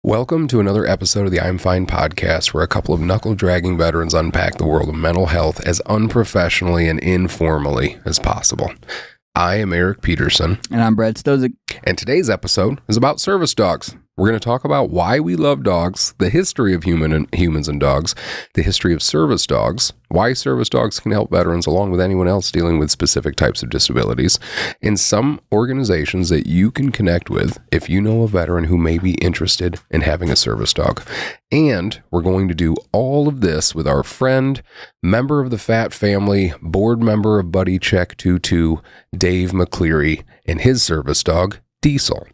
Welcome to another episode of the F.I.N.E podcast, where a couple of knuckle-dragging veterans unpack the world of mental health as unprofessionally and informally as possible. I am Eric Peterson. And I'm Brad Stosiek. And today's episode is about service dogs. We're going to talk about why we love dogs, the history of humans and dogs, the history of service dogs, why service dogs can help veterans along with anyone else dealing with specific types of disabilities, and some organizations that you can connect with if you know a veteran who may be interested in having a service dog. And we're going to do all of this with our friend, member of the Fat family, board member of Buddy Check 22, Dave McCleery, and his service dog, Diesel.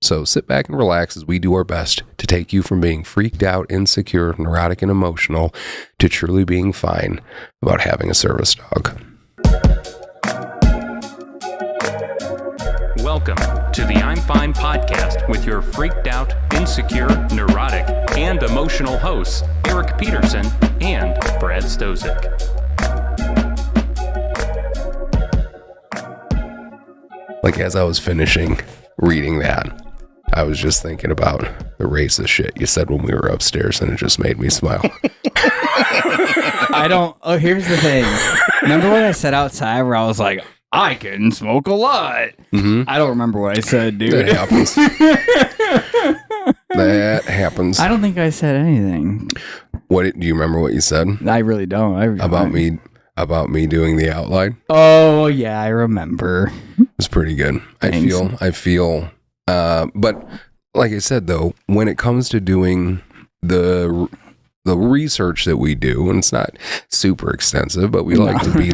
So sit back and relax as we do our best to take you from being freaked out, insecure, neurotic, and emotional to truly being fine about having a service dog. Welcome to the I'm Fine podcast with your freaked out, insecure, neurotic, and emotional hosts, Eric Peterson and Brad Stosiek. Like, as I was finishing reading that, I was just thinking about the racist shit you said when we were upstairs, and it just made me smile. Here's the thing. Remember what I said outside where I was like, I can smoke a lot? Mm-hmm. I don't remember what I said, dude. That happens. That happens. I don't think I said anything. Do you remember what you said? I really don't. About me doing the outline? Oh, yeah, I remember. It's pretty good. Thanks. I feel, but like I said, though, when it comes to doing the research that we do, and it's not super extensive, but we like to be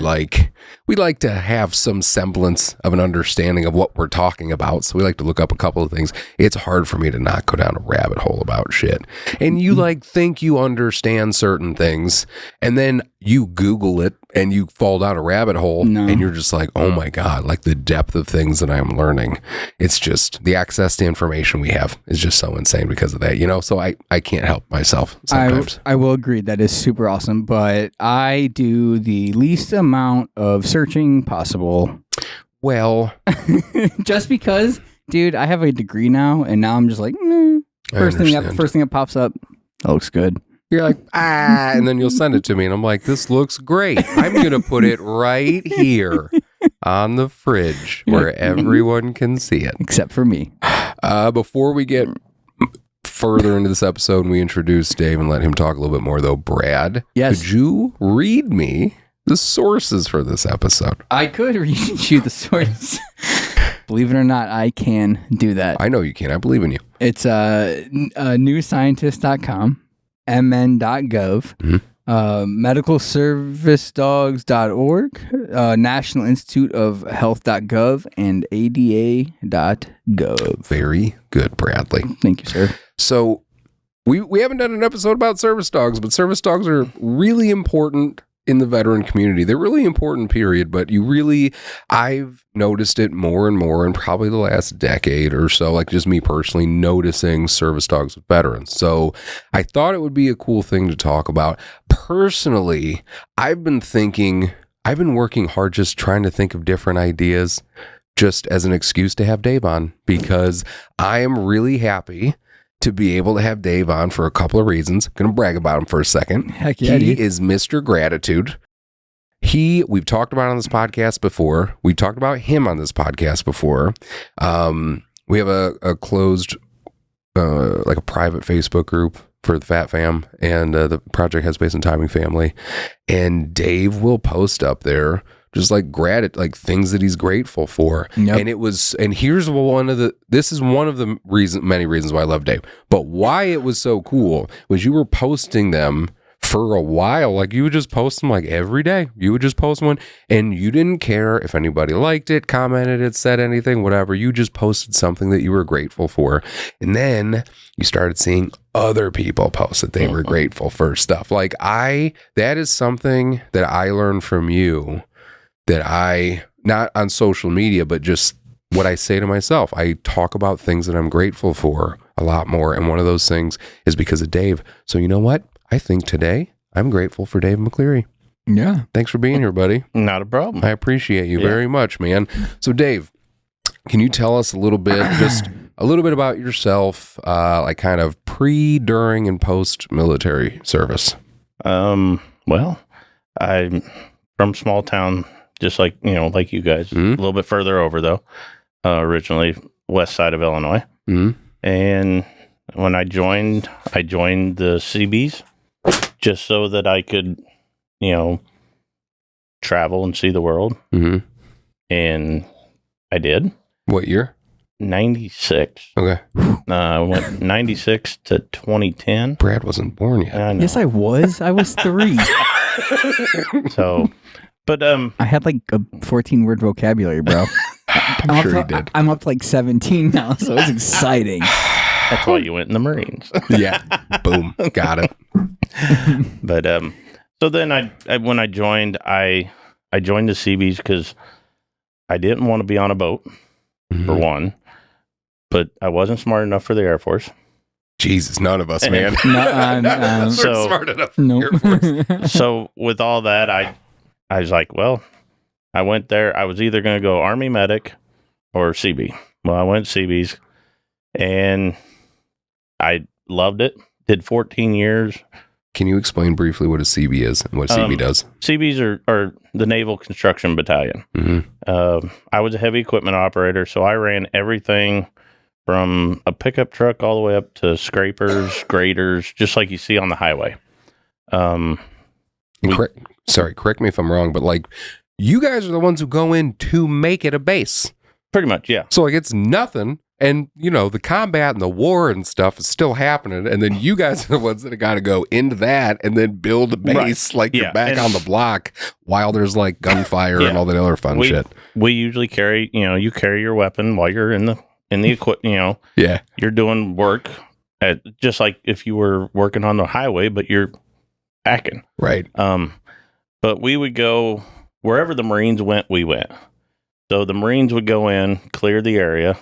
we like to have some semblance of an understanding of what we're talking about. So we like to look up a couple of things. It's hard for me to not go down a rabbit hole about shit. And you think you understand certain things, and then you Google it and you fall down a rabbit hole, and you're just like, oh my God, like the depth of things that I'm learning. It's just the access to information we have is just so insane because of that, so I can't help myself sometimes. I will agree that is super awesome, but I do the least amount of searching possible. Well, just because, dude, I have a degree now, and now I'm just like, first thing that pops up, that looks good. You're like, and then you'll send it to me, and I'm like, this looks great. I'm going to put it right here on the fridge where everyone can see it. Except for me. Before we get further into this episode and we introduce Dave and let him talk a little bit more, though, Brad, yes, could you read me the sources for this episode? I could read you the source. Believe it or not, I can do that. I know you can. I believe in you. It's newscientist.com, mn.gov, medicalservicedogs.org, National Institute of Health.gov, and ada.gov. Very good, Bradley. Thank you, sir. So we haven't done an episode about service dogs, but service dogs are really important in the veteran community. They're really important, period, but I've noticed it more and more in probably the last decade or so, like just me personally noticing service dogs with veterans. So I thought it would be a cool thing to talk about. Personally, I've been working hard just trying to think of different ideas just as an excuse to have Dave on, because I am really happy to be able to have Dave on for a couple of reasons. I'm going to brag about him for a second. Heck yeah, he is Mr. Gratitude. We've talked about it on this podcast before. We talked about him on this podcast before. We have a closed, like a private Facebook group for the Fat Fam, and the Project Headspace and Timing family. And Dave will post up there just like things that he's grateful for. Yep. And here's this is one of the many reasons why I love Dave. But why it was so cool was you were posting them for a while. Like, you would just post them like every day. You would just post one, and you didn't care if anybody liked it, commented it, said anything, whatever. You just posted something that you were grateful for. And then you started seeing other people post that they were grateful for stuff. Like, that is something that I learned from you, that not on social media, but just what I say to myself. I talk about things that I'm grateful for a lot more. And one of those things is because of Dave. So you know what? I think today I'm grateful for Dave McCleery. Yeah. Thanks for being here, buddy. Not a problem. I appreciate you very much, man. So Dave, can you tell us a little bit, just a little bit about yourself, like kind of pre, during, and post military service. Well, I'm from small town, just like like you guys. A little bit further over though. Originally west side of Illinois, and when I joined the CBs just so that I could, travel and see the world. And I did. What year? 96. Okay. I went 96 to 2010. Brad wasn't born yet. I know. Yes, I was. I was 3. So, but I had like a 14-word vocabulary, bro. I'm sure he did. I'm up to like 17 now, so it's exciting. that's why you went in the Marines. Yeah. Boom. Got it. But so then I when I joined the CBs because I didn't want to be on a boat for one, but I wasn't smart enough for the Air Force. Jesus, none of us, man. None of us are So- smart enough. Nope. Air Force. So with all that, I was like, well, I went there. I was either going to go Army medic or CB. Well, I went CBs, and I loved it. Did 14 years. Can you explain briefly what a CB is and what a CB does? CBs are the Naval Construction Battalion. I was a heavy equipment operator, so I ran everything from a pickup truck all the way up to scrapers, graders, just like you see on the highway. Correct me if I'm wrong, but like you guys are the ones who go in to make it a base. Pretty much, yeah. So like it's nothing. And, the combat and the war and stuff is still happening. And then you guys are the ones that have got to go into that and then build a base like you're back on the block while there's like gunfire and all that other fun shit. We usually carry, you carry your weapon while you're in the equipment, Yeah. You're doing work at just like if you were working on the highway, but you're packing. Right. But we would go wherever the Marines went, we went. So the Marines would go in, clear the area.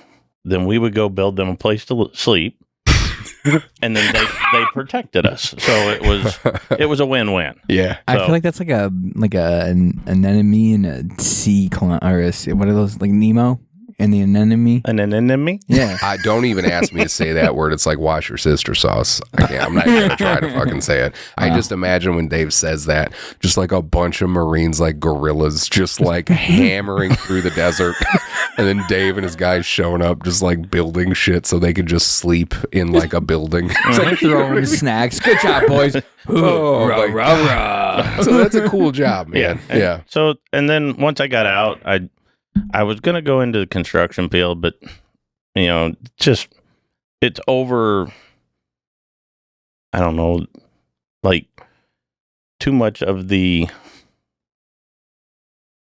Then we would go build them a place to sleep, and then they protected us. So it was a win-win. Yeah, I feel like that's like an anemone and a sea clown, or what are those, like Nemo and the anemone? An enemy? Yeah. don't even ask me to say that word. It's like wash your sister sauce. I'm not even gonna try to fucking say it. I just imagine when Dave says that, just like a bunch of Marines like gorillas, just like hammering through the desert. And then Dave and his guys showing up, just like building shit so they could just sleep in like a building. It's like throwing snacks. Good job, boys. Oh, rah, rah, rah. So that's a cool job, man. Yeah. So, and then once I got out, I was going to go into the construction field, but, it's over, I don't know, like too much of the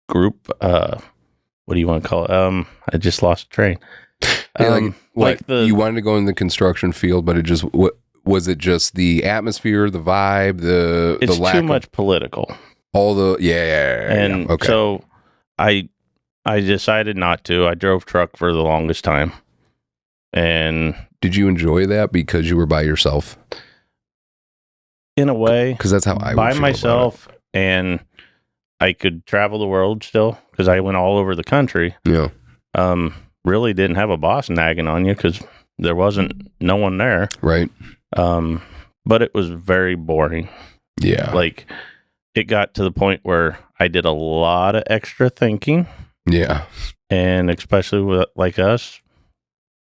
group, what do you want to call it? I just lost train. Yeah, you wanted to go in the construction field, but it just was it just the atmosphere, the vibe, the lack too much political. All the and okay. So I decided not to. I drove truck for the longest time. And did you enjoy that because you were by yourself? In a way, because that's how I would by feel myself, about it. And I could travel the world still because I went all over the country. Yeah. Really didn't have a boss nagging on you because there wasn't no one there. Right. But it was very boring. Yeah. Like it got to the point where I did a lot of extra thinking. Yeah. And especially with like us,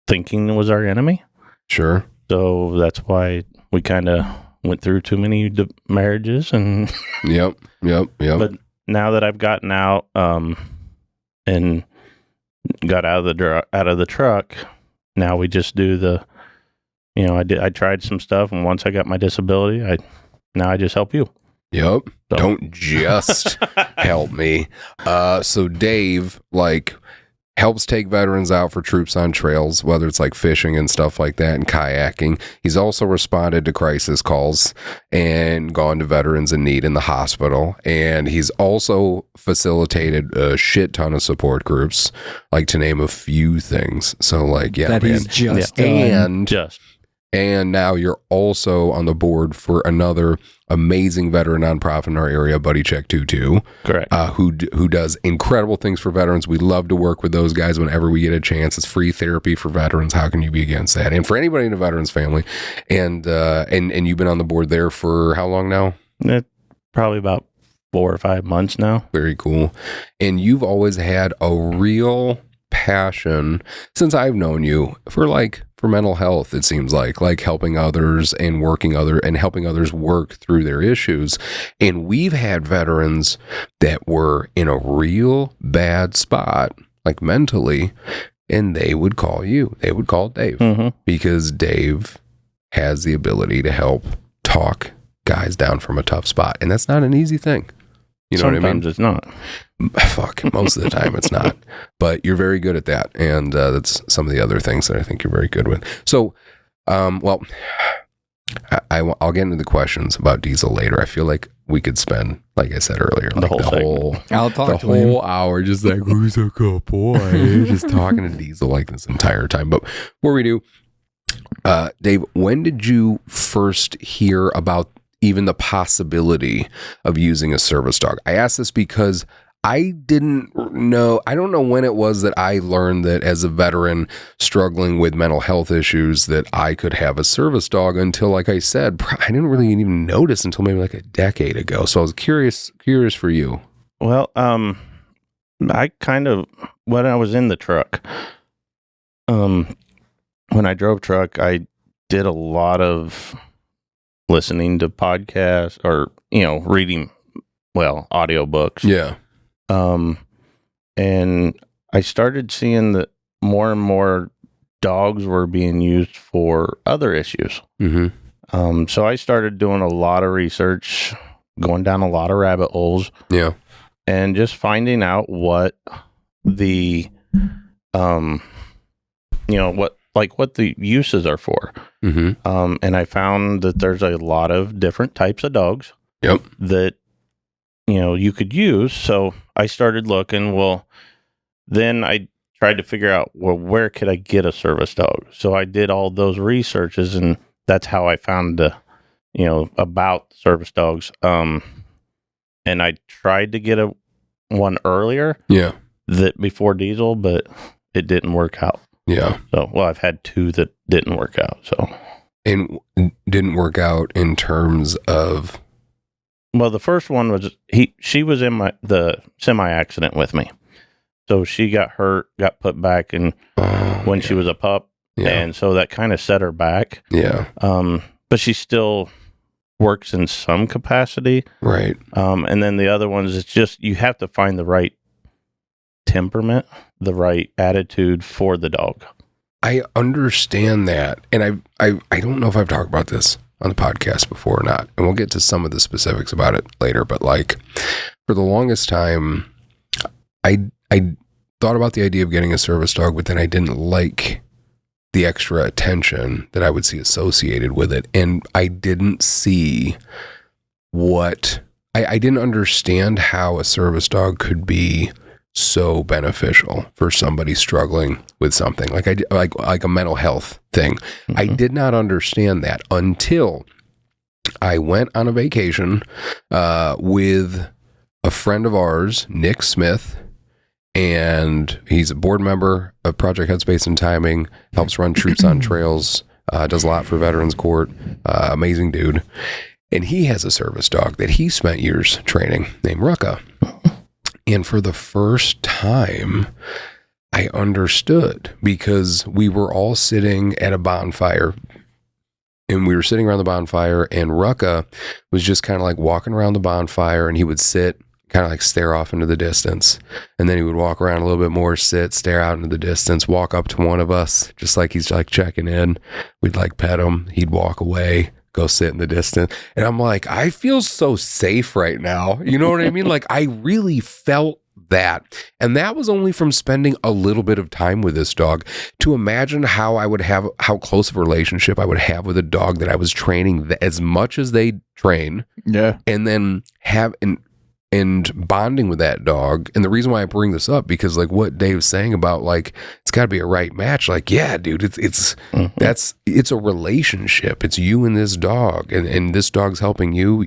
thinking was our enemy. Sure. So that's why we kind of went through too many marriages and. Yep. But now that I've gotten out and got out of the truck, now we just do the, I tried some stuff, and once I got my disability, I just help you. Yep. So. Don't just help me. So Dave helps take veterans out for troops on trails, whether it's like fishing and stuff like that and kayaking. He's also responded to crisis calls and gone to veterans in need in the hospital. And he's also facilitated a shit ton of support groups, like to name a few things. So that man. He's just and just And now you're also on the board for another amazing veteran nonprofit in our area, Buddy Check 22. Correct. Who does incredible things for veterans. We love to work with those guys whenever we get a chance. It's free therapy for veterans. How can you be against that? And for anybody in a veterans family. And you've been on the board there for how long now? Probably about 4 or 5 months now. Very cool. And you've always had a real passion since I've known you for mental health. It seems like helping others and helping others work through their issues. And we've had veterans that were in a real bad spot, like mentally, and they would call you. They would call Dave because Dave has the ability to help talk guys down from a tough spot. And that's not an easy thing. You know Sometimes what I mean? It's not. Fuck, most of the time it's not. But you're very good at that. And that's some of the other things that I think you're very good with. So, well, I'll get into the questions about Diesel later. I feel like we could spend, like I said earlier, the whole hour just like, who's a good boy? Just talking to Diesel like this entire time. But before we do, Dave, when did you first hear about even the possibility of using a service dog? I ask this because I don't know when it was that I learned that as a veteran struggling with mental health issues that I could have a service dog until, like I said, I didn't really even notice until maybe like a decade ago. So I was curious for you. Well, I kind of, when I was in the truck, when I drove truck, I did a lot of listening to podcasts or, reading, audiobooks. Yeah. And I started seeing that more and more dogs were being used for other issues. Mm-hmm. So I started doing a lot of research, going down a lot of rabbit holes. Yeah. And just finding out what the, what the uses are for. Mm-hmm. And I found that there's a lot of different types of dogs. Yep. That, you could use. So I started looking. Well, then I tried to figure out, where could I get a service dog? So I did all those researches, and that's how I found about service dogs. And I tried to get one earlier. Yeah. That before Diesel, but it didn't work out. Yeah. So, I've had 2 that didn't work out. So, and didn't work out in terms of. Well, the first one was she was in the semi accident with me, so she got hurt, got put back, and when she was a pup, and so that kind of set her back. Yeah. But she still works in some capacity, right? And then the other ones, it's just you have to find the right temperament, the right attitude for the dog. I understand that. And I don't know if I've talked about this on the podcast before or not. And we'll get to some of the specifics about it later. But for the longest time, I thought about the idea of getting a service dog, but then I didn't like the extra attention that I would see associated with it. And I didn't see I didn't understand how a service dog could be so beneficial for somebody struggling with something like a mental health thing. Mm-hmm. I did not understand that until I went on a vacation with a friend of ours, Nick Smith, and he's a board member of Project Headspace and Timing, helps run Troops on Trails, does a lot for Veterans Court, amazing dude. And he has a service dog that he spent years training named Rucka. And for the first time, I understood because we were all sitting at a bonfire and we were sitting around the bonfire and Rucka was just kind of like walking around the bonfire and he would sit, kind of like stare off into the distance. And then he would walk around a little bit more, sit, stare out into the distance, walk up to one of us, just like he's like checking in. We'd like pet him. He'd walk away, go sit in the distance. And I'm like, I feel so safe right now. You know what I mean? Like I really felt that. And that was only from spending a little bit of time with this dog. To imagine how close of a relationship I would have with a dog that I was training as much as they train. Yeah. And then and bonding with that dog. And the reason why I bring this up, because like what Dave's saying about like, it's got to be a right match. Like, yeah, dude, it's a relationship. It's you and this dog, and this dog's helping you.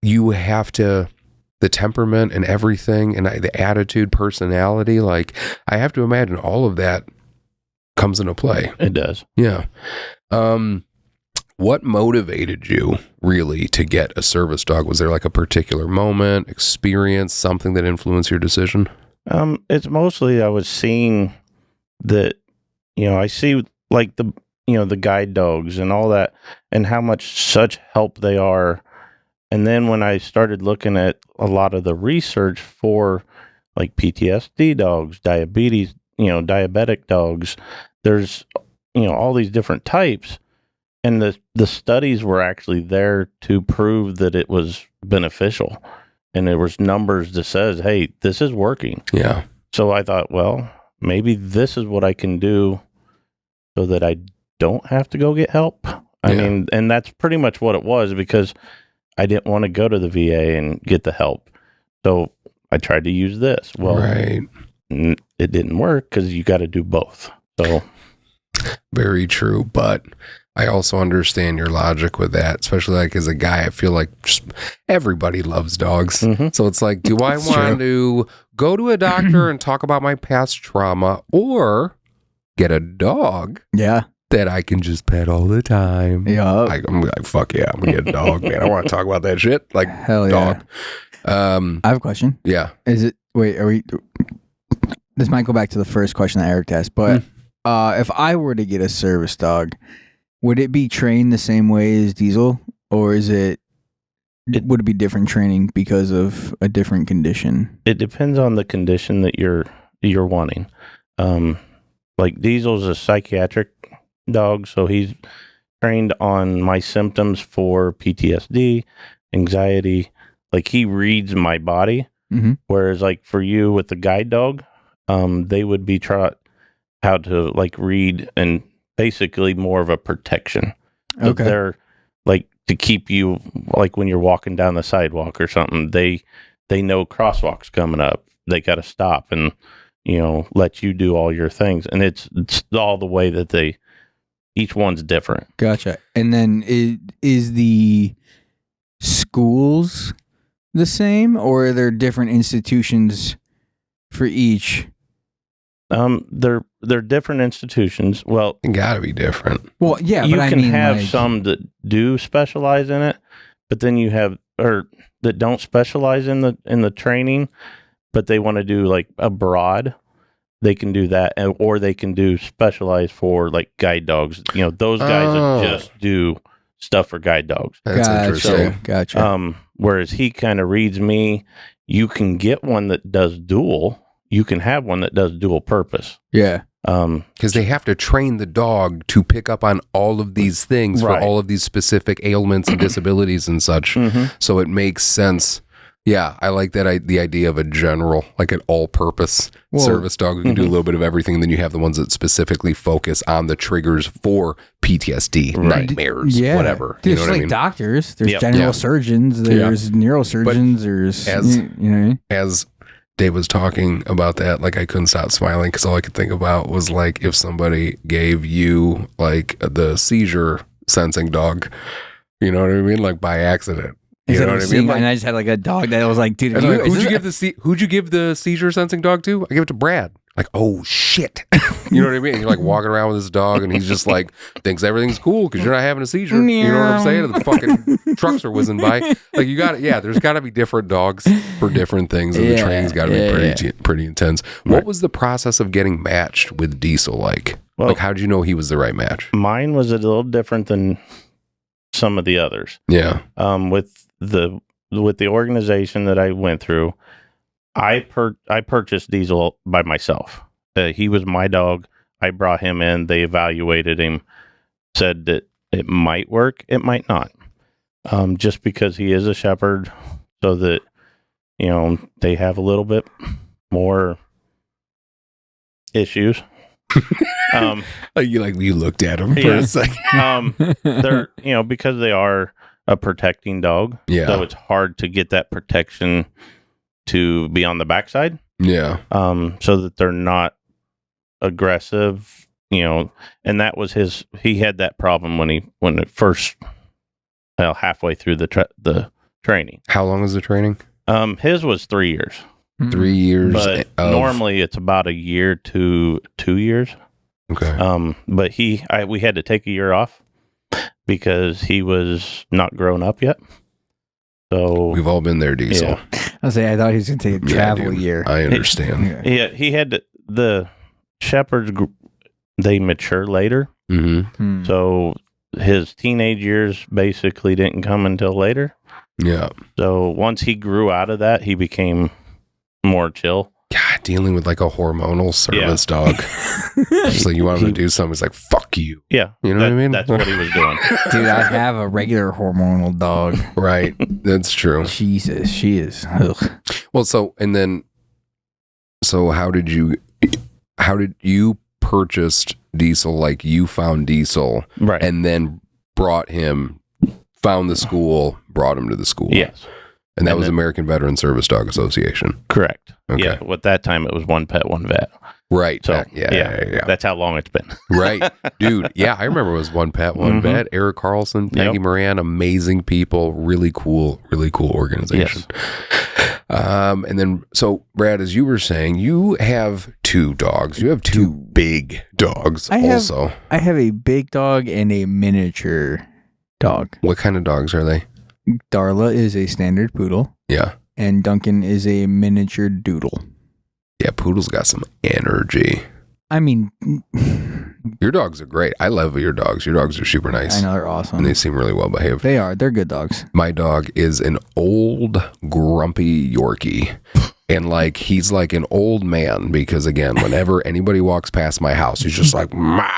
You have to, the temperament and everything, and the attitude, personality, like I have to imagine all of that comes into play. It does. Yeah. What motivated you really to get a service dog? Was there like a particular moment, experience, something that influenced your decision? It's mostly I was seeing that, I see like the guide dogs and all that, and how much such help they are. And then when I started looking at a lot of the research for like PTSD dogs, diabetes, diabetic dogs, there's, all these different types. And the studies were actually there to prove that it was beneficial. And there was numbers that says, hey, this is working. Yeah. So I thought, well, maybe this is what I can do so that I don't have to go get help. I mean, and that's pretty much what it was, because I didn't want to go to the VA and get the help. So I tried to use this. Well, right. It didn't work because you got to do both. So very true. But I also understand your logic with that, especially like as a guy. I feel like just everybody loves dogs. Mm-hmm. So it's like, do I want to go to a doctor and talk about my past trauma, or get a dog? Yeah. That I can just pet all the time. Yeah. I'm like, fuck yeah, I'm gonna get a dog, man. I want to talk about that shit. Like, hell dog. Yeah. I have a question. Yeah. This might go back to the first question that Eric asked, but if I were to get a service dog, would it be trained the same way as Diesel, or would it be different training because of a different condition? It depends on the condition that you're wanting. Like Diesel's a psychiatric dog, so he's trained on my symptoms for PTSD, anxiety. Like he reads my body. Mm-hmm. Whereas like for you with the guide dog, they would be taught how to like read, and basically more of a protection. Okay. They're like to keep you, like when you're walking down the sidewalk or something, they know crosswalks coming up. They got to stop and, let you do all your things. And it's all the way that each one's different. Gotcha. And then is the schools the same, or are there different institutions for each? They're different institutions. Well, it gotta be different. Well, yeah, you but can have some that do specialize in it, but then you have that don't specialize in the training, but they want to do like abroad. They can do that, or they can do specialized for like guide dogs. Those guys that just do stuff for guide dogs. That's interesting. Gotcha. Whereas he kind of reads me. You can get one that does dual. You can have one that does dual purpose. Yeah. Because they have to train the dog to pick up on all of these things for all of these specific ailments and disabilities and such. Mm-hmm. So it makes sense. Yeah, I like that. The idea of a general, like an all-purpose service dog who can do a little bit of everything. And then you have the ones that specifically focus on the triggers for PTSD, nightmares, whatever. Dude, there's like doctors. There's general surgeons. There's neurosurgeons. There's as Dave was talking about that, like I couldn't stop smiling because all I could think about was like if somebody gave you like the seizure sensing dog, you know what I mean, like by accident. You know what I mean? Like, and I just had like a dog that was like, dude, who'd you give the seizure sensing dog to? I gave it to Brad. Like, oh shit. You know what I mean? And you're like walking around with this dog and he's just like thinks everything's cool because you're not having a seizure. You know what I'm saying? The fucking trucks are whizzing by. Like there's gotta be different dogs for different things, and the training's gotta be pretty intense. What was the process of getting matched with Diesel like? Well, like how did you know he was the right match? Mine was a little different than some of the others. Yeah. With the organization that I went through, I purchased Diesel by myself. He was my dog. I brought him in. They evaluated him, said that it might work, it might not. Just because he is a shepherd, so that they have a little bit more issues. You looked at him for a second. They're because they are a protecting dog. Yeah. So it's hard to get that protection to be on the backside. Yeah. So that they're not aggressive, and that was he had that problem when it first, halfway through the training. How long is the training? His was 3 years. 3 years. But normally it's about a year to 2 years. Okay. But we had to take a year off because he was not grown up yet. So We've all been there, Diesel. Yeah. I thought he was going to take a travel year. I understand. He had the shepherds. They mature later. Mm-hmm. So his teenage years basically didn't come until later. Yeah. So once he grew out of that, he became more chill. God, dealing with like a hormonal service dog. Just like you want him to do something, it's like, fuck you. Yeah. You know what I mean? That's what he was doing. Dude, I have a regular hormonal dog. Right. That's true. Jesus, she is. Ugh. Well, so how did you purchased Diesel? Like you found Diesel, right, and then found the school, brought him to the school. Yes. And that was American Veteran Service Dog Association. Correct. Okay. Yeah. At that time, it was one pet, one vet. Right. So yeah. That's how long it's been. Right. Dude. Yeah. I remember it was one pet, one vet. Eric Carlson, Maggie Moran, amazing people, really cool organization. Yes. And then, so Brad, as you were saying, you have 2 dogs. You have two big dogs I also. have a big dog and a miniature dog. What kind of dogs are they? Darla is a standard poodle. Yeah. And Duncan is a miniature doodle. Yeah, poodle's got some energy. I mean, your dogs are great. I love your dogs. Your dogs are super nice. I know, they're awesome. And they seem really well behaved. They are. They're good dogs. My dog is an old, grumpy Yorkie. And like, he's like an old man because, again, whenever anybody walks past my house, he's just like, "Ma!"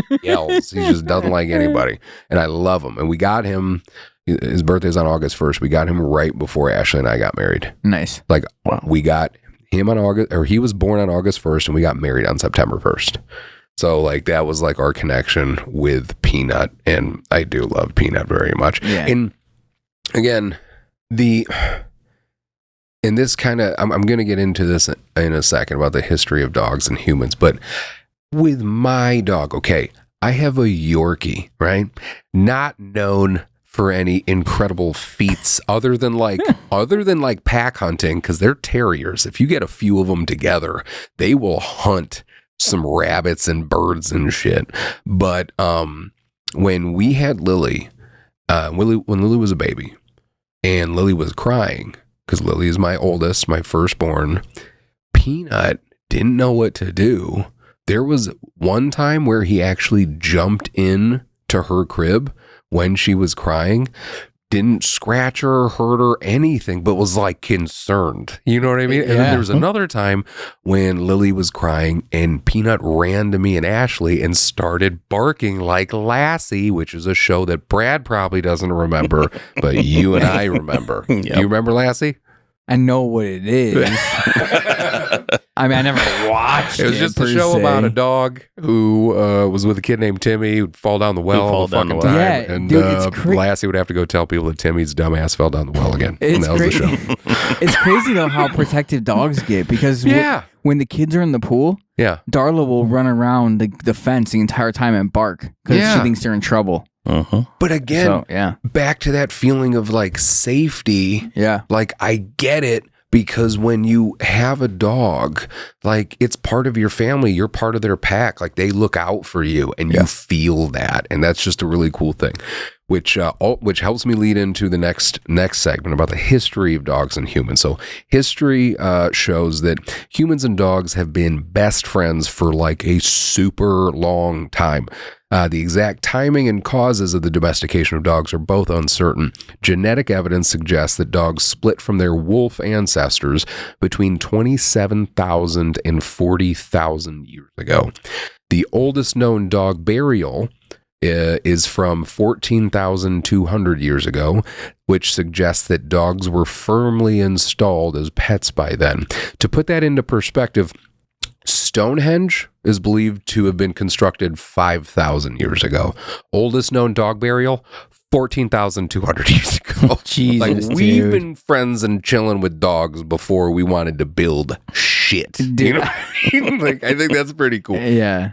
He yells. He just doesn't like anybody. And I love him. And we got him, his birthday's on August 1st. We got him right before Ashley and I got married. Nice. Like, we got him on he was born on August 1st and we got married on September 1st. So like, that was like our connection with Peanut. And I do love Peanut very much. Yeah. And again, and this kind of, I'm going to get into this in a second about the history of dogs and humans, but with my dog, okay, I have a Yorkie, right? Not known for any incredible feats other than like pack hunting, because they're terriers. If you get a few of them together, they will hunt some rabbits and birds and shit. But when we had Lily, when Lily was a baby and Lily was crying, because Lily is my oldest, my firstborn, Peanut didn't know what to do. There was one time where he actually jumped in to her crib when she was crying, didn't scratch her or hurt her, anything, but was like concerned. You know what I mean? And then there was another time when Lily was crying and Peanut ran to me and Ashley and started barking like Lassie, which is a show that Brad probably doesn't remember, but you and I remember. Yep. You remember Lassie? I know what it is. I mean, I never watched it. It was just a show about a dog who was with a kid named Timmy who'd fall down the well all the fucking time. Yeah, and dude, it's Lassie would have to go tell people that Timmy's dumbass fell down the well again. And that was the show. It's crazy, though, how protective dogs get, because when the kids are in the pool, Darla will run around the fence the entire time and bark because she thinks they're in trouble. Uh-huh. But again, back to that feeling of like safety. Yeah. Like, I get it, because when you have a dog, like, it's part of your family, you're part of their pack. Like, they look out for you and you feel that. And that's just a really cool thing, which helps me lead into the next segment about the history of dogs and humans. So history shows that humans and dogs have been best friends for like a super long time. The exact timing and causes of the domestication of dogs are both uncertain. Genetic evidence suggests that dogs split from their wolf ancestors between 27,000 and 40,000 years ago. The oldest known dog burial is from 14,200 years ago, which suggests that dogs were firmly installed as pets by then. To put that into perspective, Stonehenge is believed to have been constructed 5,000 years ago. Oldest known dog burial, 14,200 years ago. Jesus, like we've dude. been friends and chilling with dogs before we wanted to build shit. Dude. You know what I mean? Like, I think that's pretty cool. Yeah.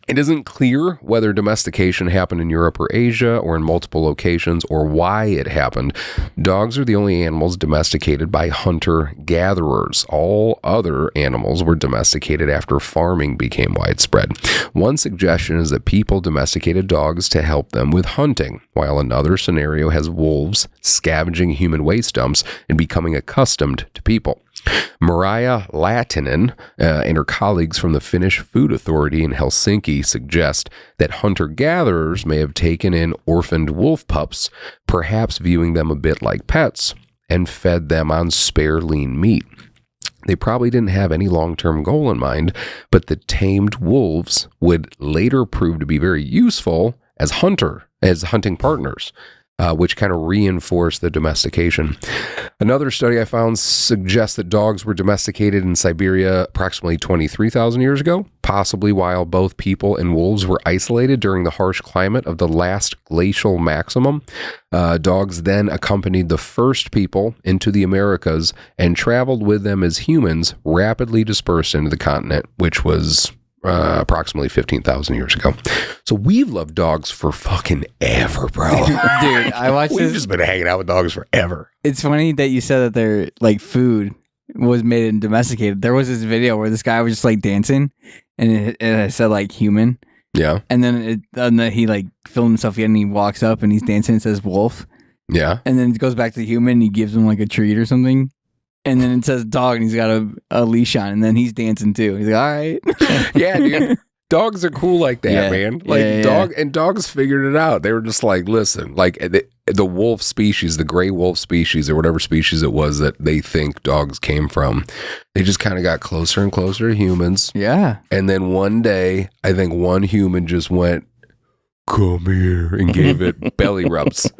It isn't clear whether domestication happened in Europe or Asia or in multiple locations or why it happened. Dogs are the only animals domesticated by hunter-gatherers. All other animals were domesticated after farming became widespread. One suggestion is that people domesticated dogs to help them with hunting, while another scenario has wolves scavenging human waste dumps and becoming accustomed to people. Maria Latinen and her colleagues from the Finnish Food Authority in Helsinki suggest that hunter-gatherers may have taken in orphaned wolf pups, perhaps viewing them a bit like pets, and fed them on spare lean meat. They probably didn't have any long-term goal in mind, but the tamed wolves would later prove to be very useful as hunting partners. Which kind of reinforced the domestication. Another study I found suggests that dogs were domesticated in Siberia approximately 23,000 years ago, possibly while both people and wolves were isolated during the harsh climate of the last glacial maximum. Dogs then accompanied the first people into the Americas and traveled with them as humans rapidly dispersed into the continent, which was approximately 15,000 years ago. So we've loved dogs for fucking ever, bro. Dude, I watched We've this. just been hanging out with dogs forever. It's funny that you said that their like food was made and domesticated. There was this video where this guy was just like dancing, and it said like human, Yeah. and then he like filmed himself again, and he walks up and he's dancing and says wolf, Yeah. and then it goes back to the human. And he gives him like a treat or something. And then it says dog, and he's got a leash on, and then he's dancing too. He's like, all right. Yeah, dude. Dogs are cool like that, Yeah. man. Like dogs figured it out. They were just like, listen, like the wolf species, the gray wolf species or whatever species it was that they think dogs came from. They just kind of got closer and closer to humans. Yeah. And then one day, I think one human just went, come here, and gave it belly rubs.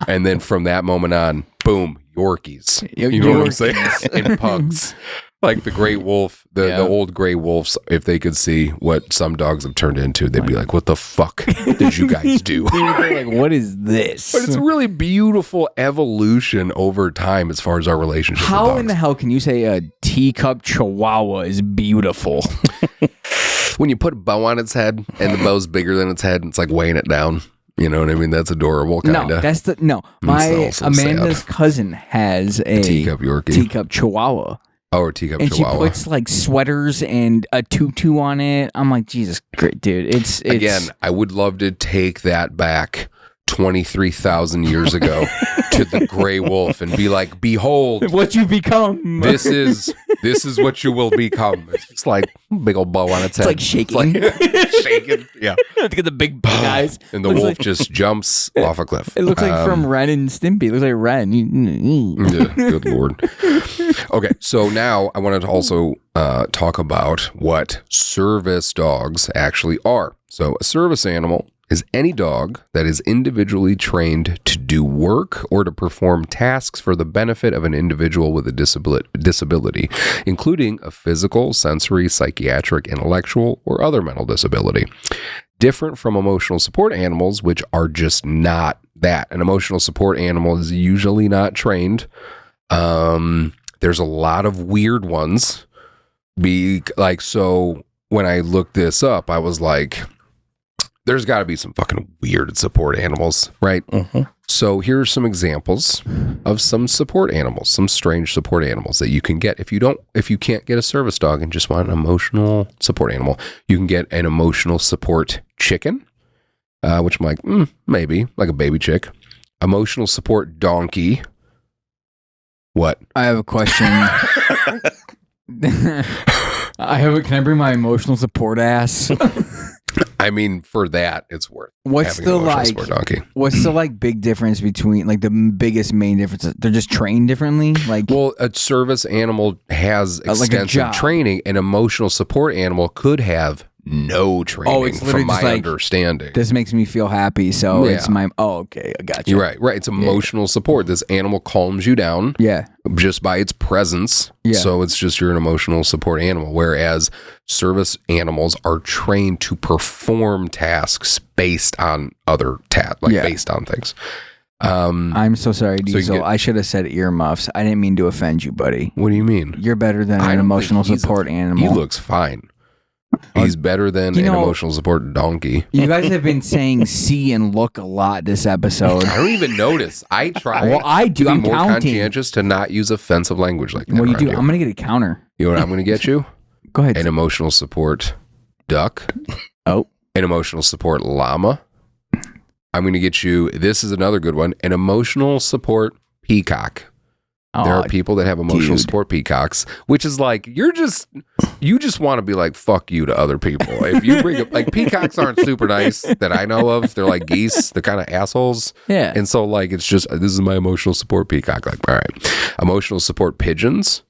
And then from that moment on, boom, Yorkies. You know what I'm saying? And pugs. Like the gray wolf, the old gray wolves, if they could see what some dogs have turned into, they'd be like, what the fuck did you guys do? They're like, what is this? But it's a really beautiful evolution over time as far as our relationship How with dogs. in the hell can you say a teacup chihuahua is beautiful? When you put a bow on its head and the bow's bigger than its head and it's like weighing it down. You know what I mean? That's adorable, kind of. No, that's the no. My so Amanda's sad. cousin has a Teacup Yorkie. teacup chihuahua, Oh, or teacup and chihuahua. she puts like sweaters and a tutu on it. I'm like, Jesus, great dude. It's Again, I would love to take that back 23,000 years ago to the gray wolf and be like, behold, what you become. this is what you will become. It's like big old bow on its head. It's like shaking. It's shaking. Yeah. Look at the big eyes. And the Looks wolf like- just jumps off a cliff. It looks like from Ren and Stimpy. It looks like Ren. Yeah, good Lord. Okay, so now I wanted to also talk about what service dogs actually are. So a service animal is any dog that is individually trained to do work or to perform tasks for the benefit of an individual with a disability, including a physical, sensory, psychiatric, intellectual, or other mental disability. Different from emotional support animals, which are just not that. An emotional support animal is usually not trained. There's a lot of weird ones. So when I looked this up, I was like, there's got to be some fucking weird support animals, right? Mm-hmm. So here are some examples of some support animals, some strange support animals that you can get if you can't get a service dog and just want an emotional support animal. You can get an emotional support chicken, which I'm like, maybe like a baby chick. Emotional support donkey. What? I have a question. Can I bring my emotional support ass? I mean, for that, it's worth. What's having the an emotional like? support donkey. What's the like big difference between like the biggest main difference? They're just trained differently. Like, Well, a service animal has like a extensive job. training. An emotional support animal could have no training it's literally from my just like, understanding. This makes me feel happy, so it's my. Oh, okay, I got you. You're right. It's emotional support. This animal calms you down. Yeah. Just by its presence. Yeah. So it's just you're an emotional support animal. Whereas service animals are trained to perform tasks based on other based on things. I'm so sorry, Diesel. So I should have said earmuffs. I didn't mean to offend you, buddy. What do you mean? You're better than an emotional support animal. He looks fine. He's better than an emotional support donkey. You guys have been saying see and look a lot this episode. I don't even notice. I try. Well, I do. To be I'm more counting. conscientious to not use offensive language like that. What you do? I'm going to get a counter. You know what I'm going to get you? Go ahead. An emotional support duck. Oh. An emotional support llama. I'm going to get you, this is another good one, an emotional support peacock. There are people that have emotional support peacocks, which is like, you just want to be like, fuck you to other people. If you bring up, like, peacocks aren't super nice that I know of. They're like geese. They're kind of assholes. Yeah. And so, like, it's just, this is my emotional support peacock. Like, all right. Emotional support pigeons,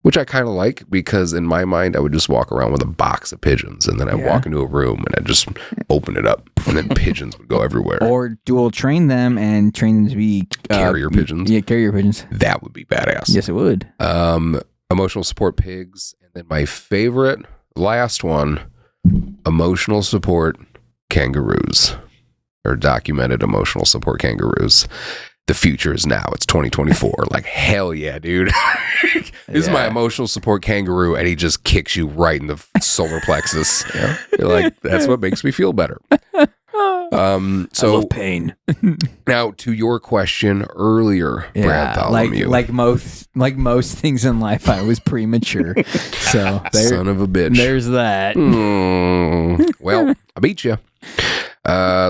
which I kind of like because in my mind, I would just walk around with a box of pigeons and then I'd walk into a room and I'd just open it up and then pigeons would go everywhere. Or dual train them and train them to be carrier pigeons. Yeah, carrier pigeons. That would be badass. Yes, it would. Emotional support pigs. And then my favorite, last one, emotional support kangaroos, or documented emotional support kangaroos. The future is now. It's 2024. Like, hell yeah, dude. This is my emotional support kangaroo, and he just kicks you right in the solar plexus. You're like, that's what makes me feel better. So I love pain. Now, to your question earlier, Brad Tholomew. like most things in life, I was premature. So son of a bitch. There's that. Well, I beat you.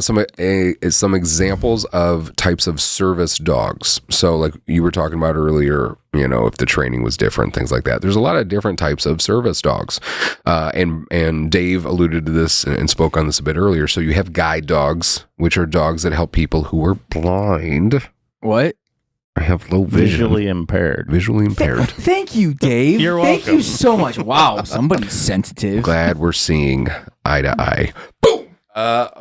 Some examples of types of service dogs. So like you were talking about earlier, you know, if the training was different, things like that. There's a lot of different types of service dogs. And Dave alluded to this and spoke on this a bit earlier. So you have guide dogs, which are dogs that help people who are blind. What? I have low vision. Visually impaired. Thank you, Dave. You're welcome. Thank you so much. Wow, somebody's sensitive. Glad we're seeing eye to eye. Boom!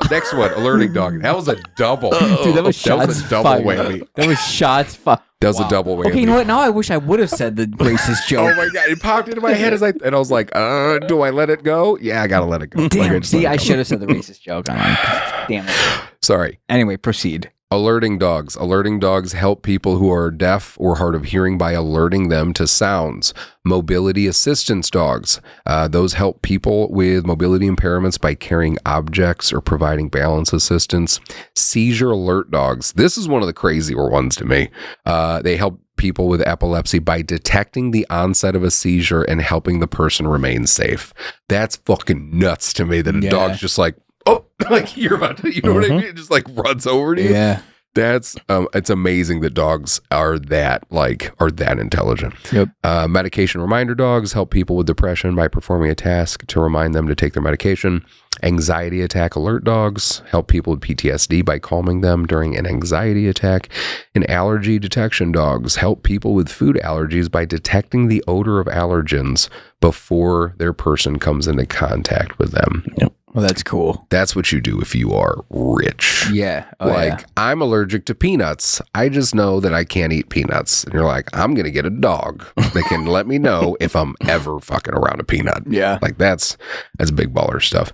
Next one, alerting dog. That was a double. Dude, that was a double fired. whammy. That was shots fired. That was a double whammy. Okay, you know what? Now I wish I would have said the racist joke. Oh my god, it popped into my head and I was like, do I let it go? Yeah, I gotta let it go. Damn, see, I should have said the racist joke. Damn it. Sorry. Anyway, proceed. Alerting dogs. Alerting dogs help people who are deaf or hard of hearing by alerting them to sounds. Mobility assistance dogs. Those help people with mobility impairments by carrying objects or providing balance assistance. Seizure alert dogs. This is one of the crazier ones to me. They help people with epilepsy by detecting the onset of a seizure and helping the person remain safe. That's fucking nuts to me that a dog's just like, oh, like you're about to, you know what I mean? It just like runs over to you. Yeah. That's it's amazing that dogs are that intelligent. Yep. Medication reminder dogs help people with depression by performing a task to remind them to take their medication. Anxiety attack alert dogs help people with PTSD by calming them during an anxiety attack. And allergy detection dogs help people with food allergies by detecting the odor of allergens before their person comes into contact with them. Yep. Well, that's cool. That's what you do if you are rich. Yeah. I'm allergic to peanuts. I just know that I can't eat peanuts. And you're like, I'm going to get a dog that can let me know if I'm ever fucking around a peanut. Yeah. Like that's big baller stuff.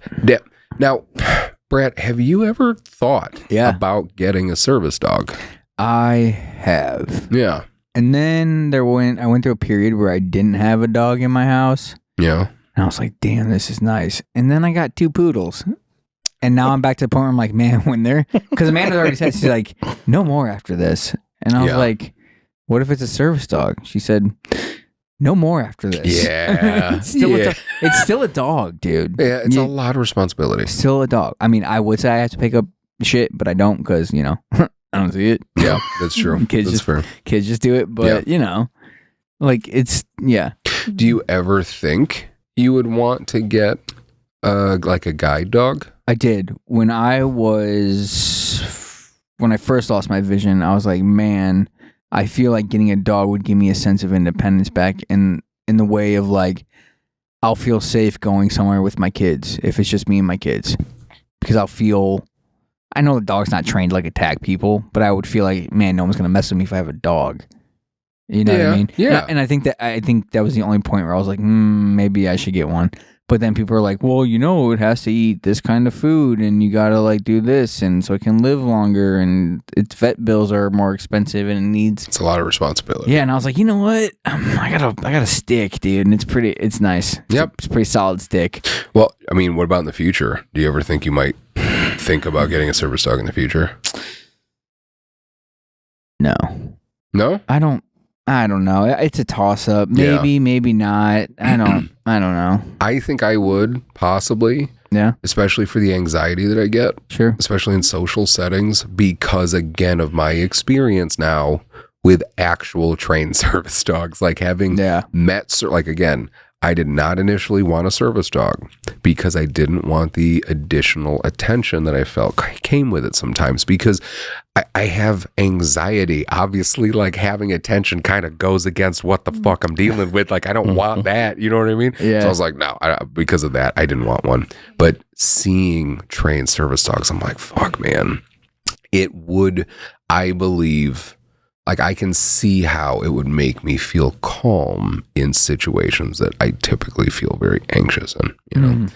Now, Brett, have you ever thought about getting a service dog? I have. Yeah. And then I went through a period where I didn't have a dog in my house. Yeah. And I was like, damn, this is nice. And then I got 2 poodles. And now I'm back to the point where I'm like, man, when they're... Because Amanda's already said, she's like, no more after this. And I was like, what if it's a service dog? She said, no more after this. Yeah. It's still a dog, dude. Yeah, it's a lot of responsibility. Still a dog. I mean, I would say I have to pick up shit, but I don't because, you know, I don't see it. Yeah, that's true. That's fair. Kids just do it. But, you know, like it's, yeah. Do you ever think you would want to get like a guide dog? I did. When I first lost my vision, I was like, man, I feel like getting a dog would give me a sense of independence back in the way of like, I'll feel safe going somewhere with my kids if it's just me and my kids, because I know the dog's not trained to like attack people, but I would feel like, man, no one's gonna mess with me if I have a dog. You know what I mean? Yeah. And I think that was the only point where I was like, maybe I should get one. But then people are like, well, it has to eat this kind of food, and you gotta like do this, and so it can live longer, and its vet bills are more expensive, and it's a lot of responsibility. Yeah, and I was like, you know what? I got a stick, dude, and it's nice. Yep, it's a pretty solid stick. Well, I mean, what about in the future? Do you ever think you might think about getting a service dog in the future? No. I don't know. It's a toss up. Maybe, maybe not. I don't know. I think I would possibly. Yeah. Especially for the anxiety that I get. Sure. Especially in social settings, because again of my experience now with actual trained service dogs, like having met, like again, I did not initially want a service dog because I didn't want the additional attention that I felt came with it sometimes, because I have anxiety. Obviously, like having attention kind of goes against what the fuck I'm dealing with. Like I don't want that. You know what I mean? Yeah. So I was like, no, because of that, I didn't want one. But seeing trained service dogs, I'm like, fuck, man. It would, I believe, like I can see how it would make me feel calm in situations that I typically feel very anxious in, you know?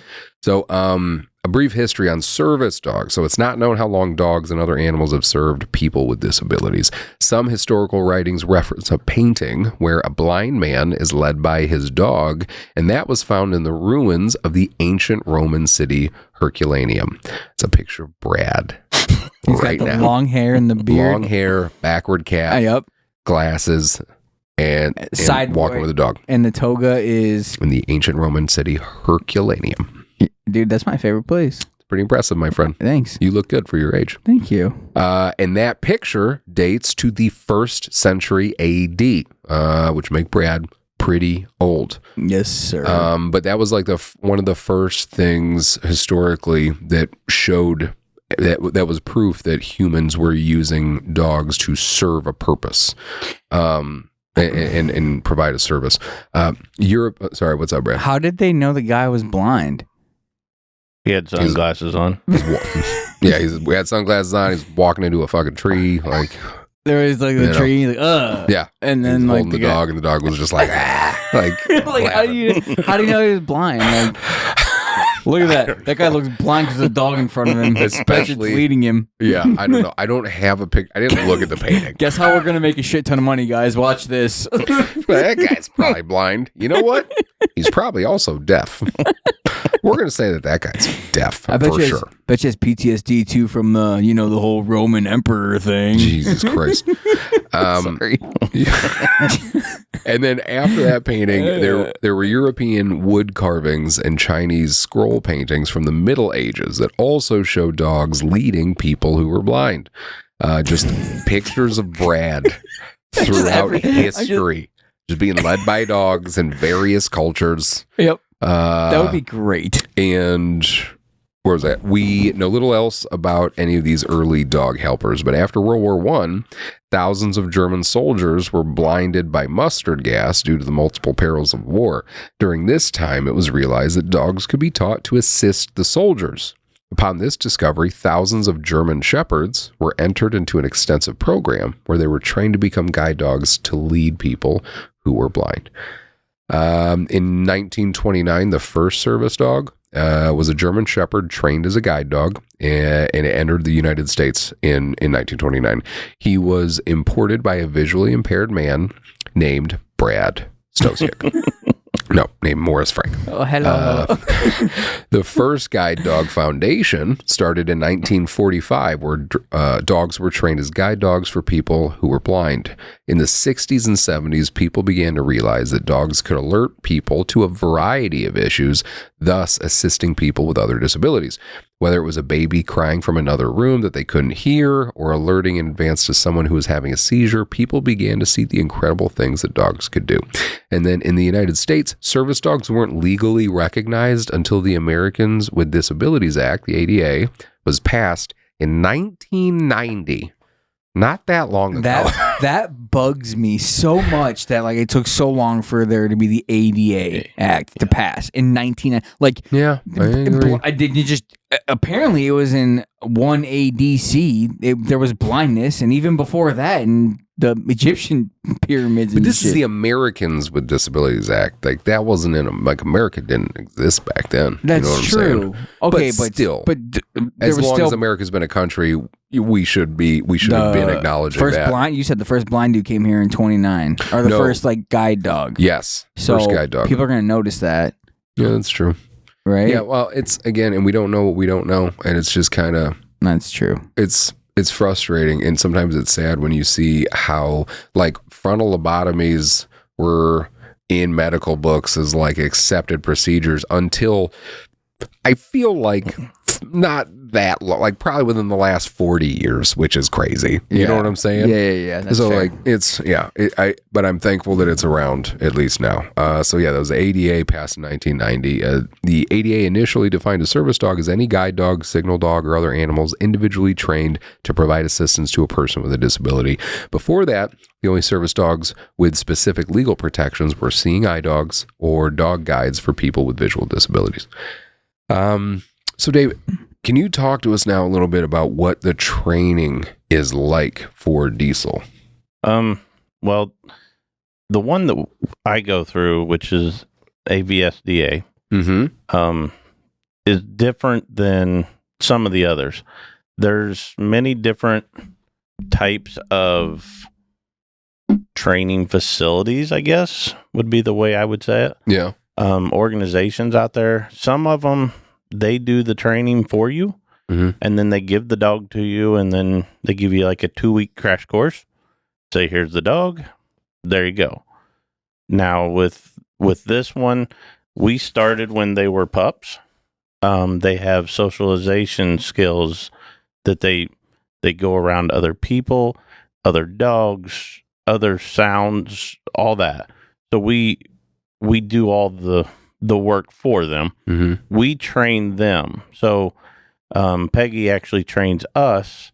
So, a brief history on service dogs. So it's not known how long dogs and other animals have served people with disabilities. Some historical writings reference a painting where a blind man is led by his dog, and that was found in the ruins of the ancient Roman city Herculaneum. It's a picture of Brad. He's got the long hair and the beard. Long hair, backward cap, glasses, and walking with a dog. And the toga is in the ancient Roman city Herculaneum. Dude, that's my favorite place. It's pretty impressive, my friend. Thanks. You look good for your age. Thank you. And that picture dates to the 1st century AD, which make Brad pretty old. Yes, sir. But that was like one of the first things historically that showed that was proof that humans were using dogs to serve a purpose, and provide a service. Europe. Sorry, what's up, Brad? How did they know the guy was blind? He had sunglasses on. We had sunglasses on. He's walking into a fucking tree, like there was like the tree, like yeah, and then like holding the dog, and the dog was just like like how do you know he was blind? Like, look at that. That guy looks blind because there's a dog in front of him, especially leading him. Yeah, I don't know. I don't have a pic. I didn't look at the painting. Guess how we're gonna make a shit ton of money, guys? Watch this. That guy's probably blind. You know what? He's probably also deaf. We're gonna say that guy's deaf. I bet for sure. Bet you has PTSD too from the whole Roman emperor thing. Jesus Christ. Sorry. And then after that painting, there were European wood carvings and Chinese scroll paintings from the Middle Ages that also show dogs leading people who were blind. Just pictures of Brad throughout history, just being led by dogs in various cultures. Yep. That would be great. And where was that? We know little else about any of these early dog helpers, but after World War I, thousands of German soldiers were blinded by mustard gas due to the multiple perils of war. During this time, it was realized that dogs could be taught to assist the soldiers. Upon this discovery, thousands of German shepherds were entered into an extensive program where they were trained to become guide dogs to lead people who were blind. In 1929, the first service dog was a German Shepherd trained as a guide dog, and it entered the United States in 1929. He was imported by a visually impaired man named Brad Stosiek. No, named Morris Frank. Oh, hello. The first Guide Dog Foundation started in 1945, where dogs were trained as guide dogs for people who were blind. In the 60s and 70s, people began to realize that dogs could alert people to a variety of issues, thus assisting people with other disabilities. Whether it was a baby crying from another room that they couldn't hear, or alerting in advance to someone who was having a seizure, people began to see the incredible things that dogs could do. And then in the United States, service dogs weren't legally recognized until the Americans with Disabilities Act, the ADA, was passed in 1990. Not that long ago. That bugs me so much that like it took so long for there to be the ADA Act to pass in 19 like Yeah, I agree. I did you just apparently it was in 1 ADC there was blindness, and even before that in the Egyptian pyramids. But and this shit. is the Americans with Disabilities Act. Like that wasn't in like America didn't exist back then. That's you know what true. I'm saying? Okay, but still, there as was long still as America's been a country, we should have been acknowledging first that. blind. You said the first blind dude came here in 29, or the No. first like guide dog. Yes, So first guide dog. people are gonna notice that, Yeah, that's true. right? Yeah, well, it's again, and we don't know what we don't know, and it's just kind of That's true. it's frustrating, and sometimes it's sad when you see how like frontal lobotomies were in medical books as like accepted procedures until I feel like not that long, like probably within the last 40 years, which is crazy. You know what I'm saying? Yeah. That's So fair. like it's but I'm thankful that it's around at least now. So yeah, that was the ADA passed in 1990. The ADA initially defined a service dog as any guide dog, signal dog, or other animals individually trained to provide assistance to a person with a disability. Before that, the only service dogs with specific legal protections were seeing eye dogs or dog guides for people with visual disabilities. So Dave, can you talk to us now a little bit about what the training is like for Diesel? Well, the one that I go through, which is AVSDA, is different than some of the others. There's many different types of training facilities, I guess, would be the way I would say it. Yeah. Organizations out there. Some of them, they do the training for you, and then they give the dog to you, and then they give you like a 2-week crash course. Say, here's the dog. There you go. Now with this one, we started when they were pups. They have socialization skills that they go around other people, other dogs, other sounds, all that. So we do all the work for them. We train them. So Peggy actually trains us,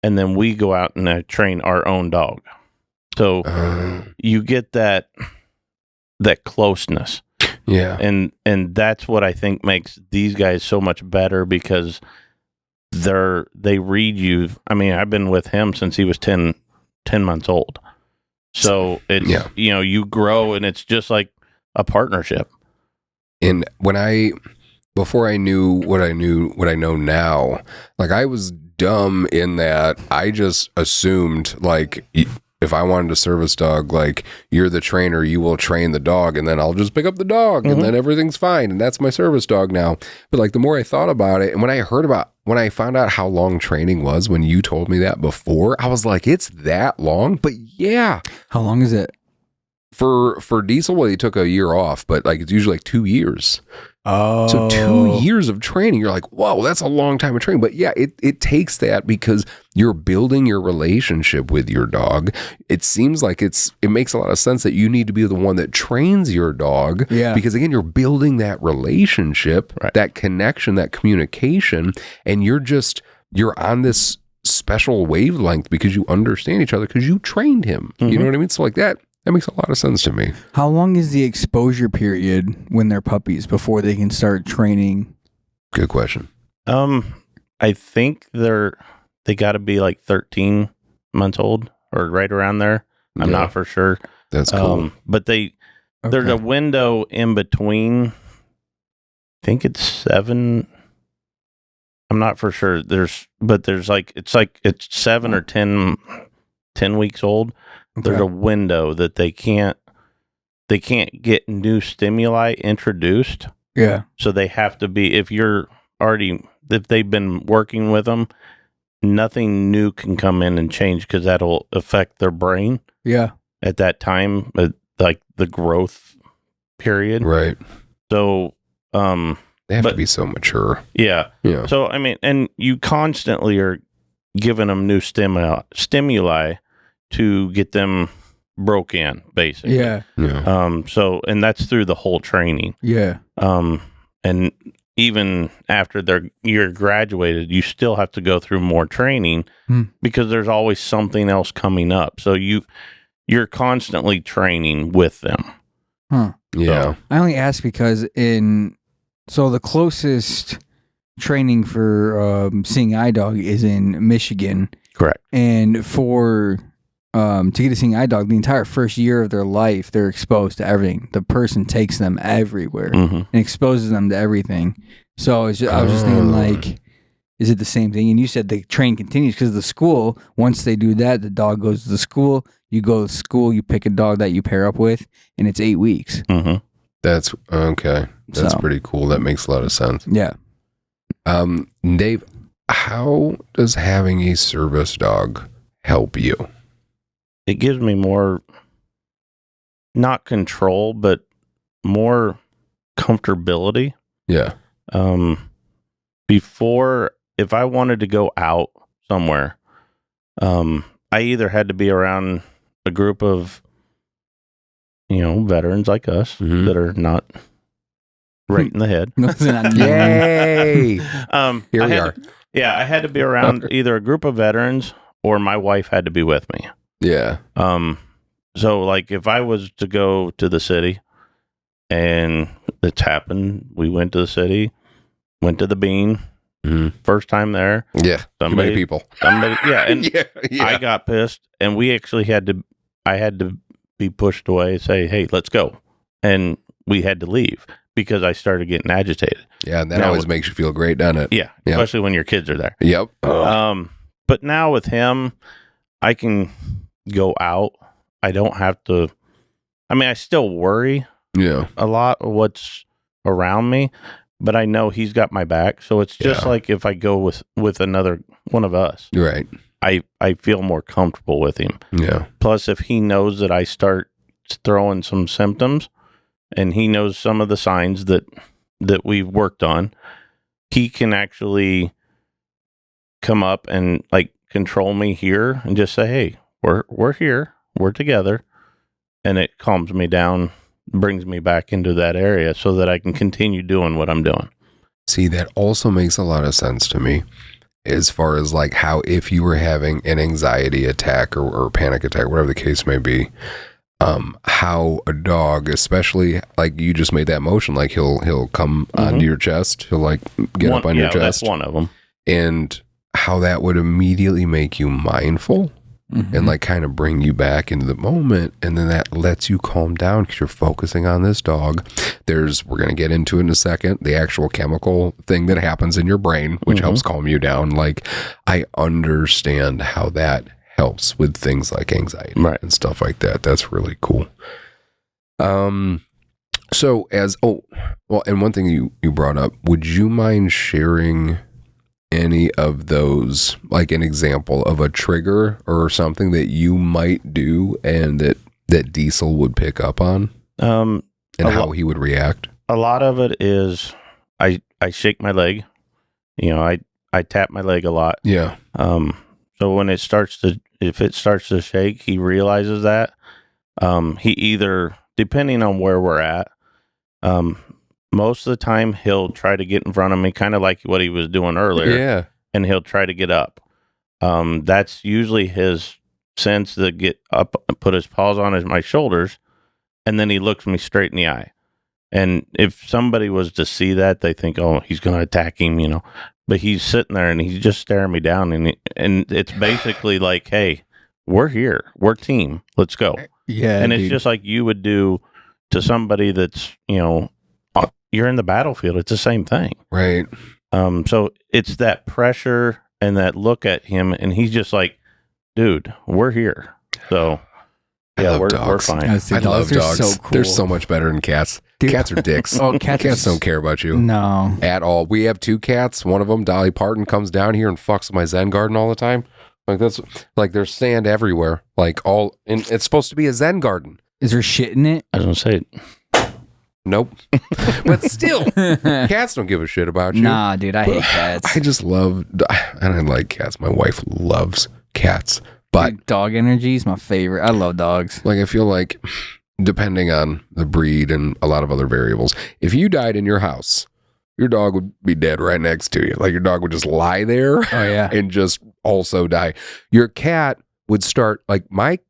and then we go out and train our own dog. So you get that closeness. Yeah. And that's what I think makes these guys so much better, because they read you. I mean, I've been with him since he was 10 months old. So it's, you grow, and it's just like a partnership. And before I knew what I know now, like I was dumb in that I just assumed like if I wanted a service dog, like you're the trainer, you will train the dog, and then I'll just pick up the dog, and then everything's fine, and that's my service dog now. But like the more I thought about it, and when I found out how long training was, when you told me that before, I was like, it's that long? But yeah. How long is it? For Diesel, well, he took a year off, but like it's usually like 2 years. Oh. So 2 years of training, you're like, whoa, that's a long time of training. But yeah, it takes that because you're building your relationship with your dog. It seems like it makes a lot of sense that you need to be the one that trains your dog. Yeah. Because again, you're building that relationship, that connection, that communication, and you're on this special wavelength because you understand each other because you trained him. You know what I mean? So like that makes a lot of sense to me. How long is the exposure period when they're puppies before they can start training? Good question. I think they got to be like 13 months old or right around there. I'm not for sure. That's cool. But there's a window in between. I think it's 7. I'm not for sure. It's 7 or 10 weeks old. Okay. There's a window that they can't get new stimuli introduced. Yeah. So they have to be, if they've been working with them, nothing new can come in and change, because that'll affect their brain. Yeah. At that time, like the growth period. Right. So, they have to be so mature. Yeah. Yeah. So, I mean, and you constantly are giving them new stimuli to get them broke in, basically. Yeah. Yeah. So, and that's through the whole training. Yeah. And even after you're graduated, you still have to go through more training because there's always something else coming up. So you're constantly training with them. Huh. Yeah. So, I only ask because the closest training for seeing eye dog is in Michigan. Correct. And for to get a seeing eye dog, the entire first year of their life, they're exposed to everything. The person takes them everywhere and exposes them to everything. So I was just thinking, like, is it the same thing? And you said the train continues because the school, once they do that, the dog goes to the school. You go to school, you pick a dog that you pair up with, and it's 8 weeks. Mm-hmm. That's okay. That's pretty cool. That makes a lot of sense. Yeah. Dave, how does having a service dog help you? It gives me more, not control, but more comfortability. Yeah. Before, if I wanted to go out somewhere, I either had to be around a group of, veterans like us that are not right in the head. Yay! Here we are. Yeah, I had to be around either a group of veterans or my wife had to be with me. Yeah. So like if I was to go to the city and it's happened, we went to the city, went to the Bean, first time there. Yeah. Too many people. Yeah. And yeah. I got pissed and we actually I had to be pushed away and say, hey, let's go. And we had to leave because I started getting agitated. Yeah. And that always makes you feel great, doesn't it? Yeah. Yep. Especially when your kids are there. Yep. But now with him, I can go out. I don't have to. I still worry a lot of what's around me, but I know he's got my back. So it's just like if I go with another one of us, right? I feel more comfortable with him. Yeah. Plus, if he knows that I start throwing some symptoms, and he knows some of the signs that we've worked on, he can actually come up and like control me here and just say, hey, we're here, we're together, and it calms me down, brings me back into that area so that I can continue doing what I'm doing. See, that also makes a lot of sense to me as far as like how if you were having an anxiety attack or panic attack, whatever the case may be, how a dog, especially like you just made that motion, like he'll come onto your chest, he'll like get up on your chest. That's one of them. And how that would immediately make you mindful and like kind of bring you back into the moment. And then that lets you calm down because you're focusing on this dog. We're going to get into it in a second, the actual chemical thing that happens in your brain, which helps calm you down. Like I understand how that helps with things like anxiety and stuff like that. That's really cool. So and one thing you brought up, would you mind sharing any of those, like an example of a trigger or something that you might do and that Diesel would pick up on, and how he would react? A lot of it is I shake my leg. I tap my leg a lot. Yeah. So when if it starts to shake, he realizes that. He either, depending on where we're at, most of the time he'll try to get in front of me, kind of like what he was doing earlier. Yeah. And he'll try to get up. That's usually his sense to get up and put his paws on my shoulders, and then he looks me straight in the eye. And if somebody was to see that, they think, oh, he's going to attack him, But he's sitting there and he's just staring me down, and it's basically like, hey, we're here, we're team, let's go. Yeah. And it's just like you would do to somebody that's, you're in the battlefield. It's the same thing. Right. So it's that pressure and that look at him, and he's just like, dude, we're here. So yeah, we're fine. I love dogs. So cool. They're so much better than cats. Dude. Cats are dicks. Cats don't care about you. No. At all. We have 2 cats. One of them, Dolly Parton, comes down here and fucks with my Zen garden all the time. Like that's like there's sand everywhere. Like and it's supposed to be a Zen garden. Is there shit in it? I don't say it. Nope. But still, cats don't give a shit about you. Nah, dude, I hate cats. I like cats. My wife loves cats. But dude, dog energy is my favorite. I love dogs. Like I feel like depending on the breed and a lot of other variables, if you died in your house your dog would be dead right next to you. Like your dog would just lie there and just also die. Your cat would start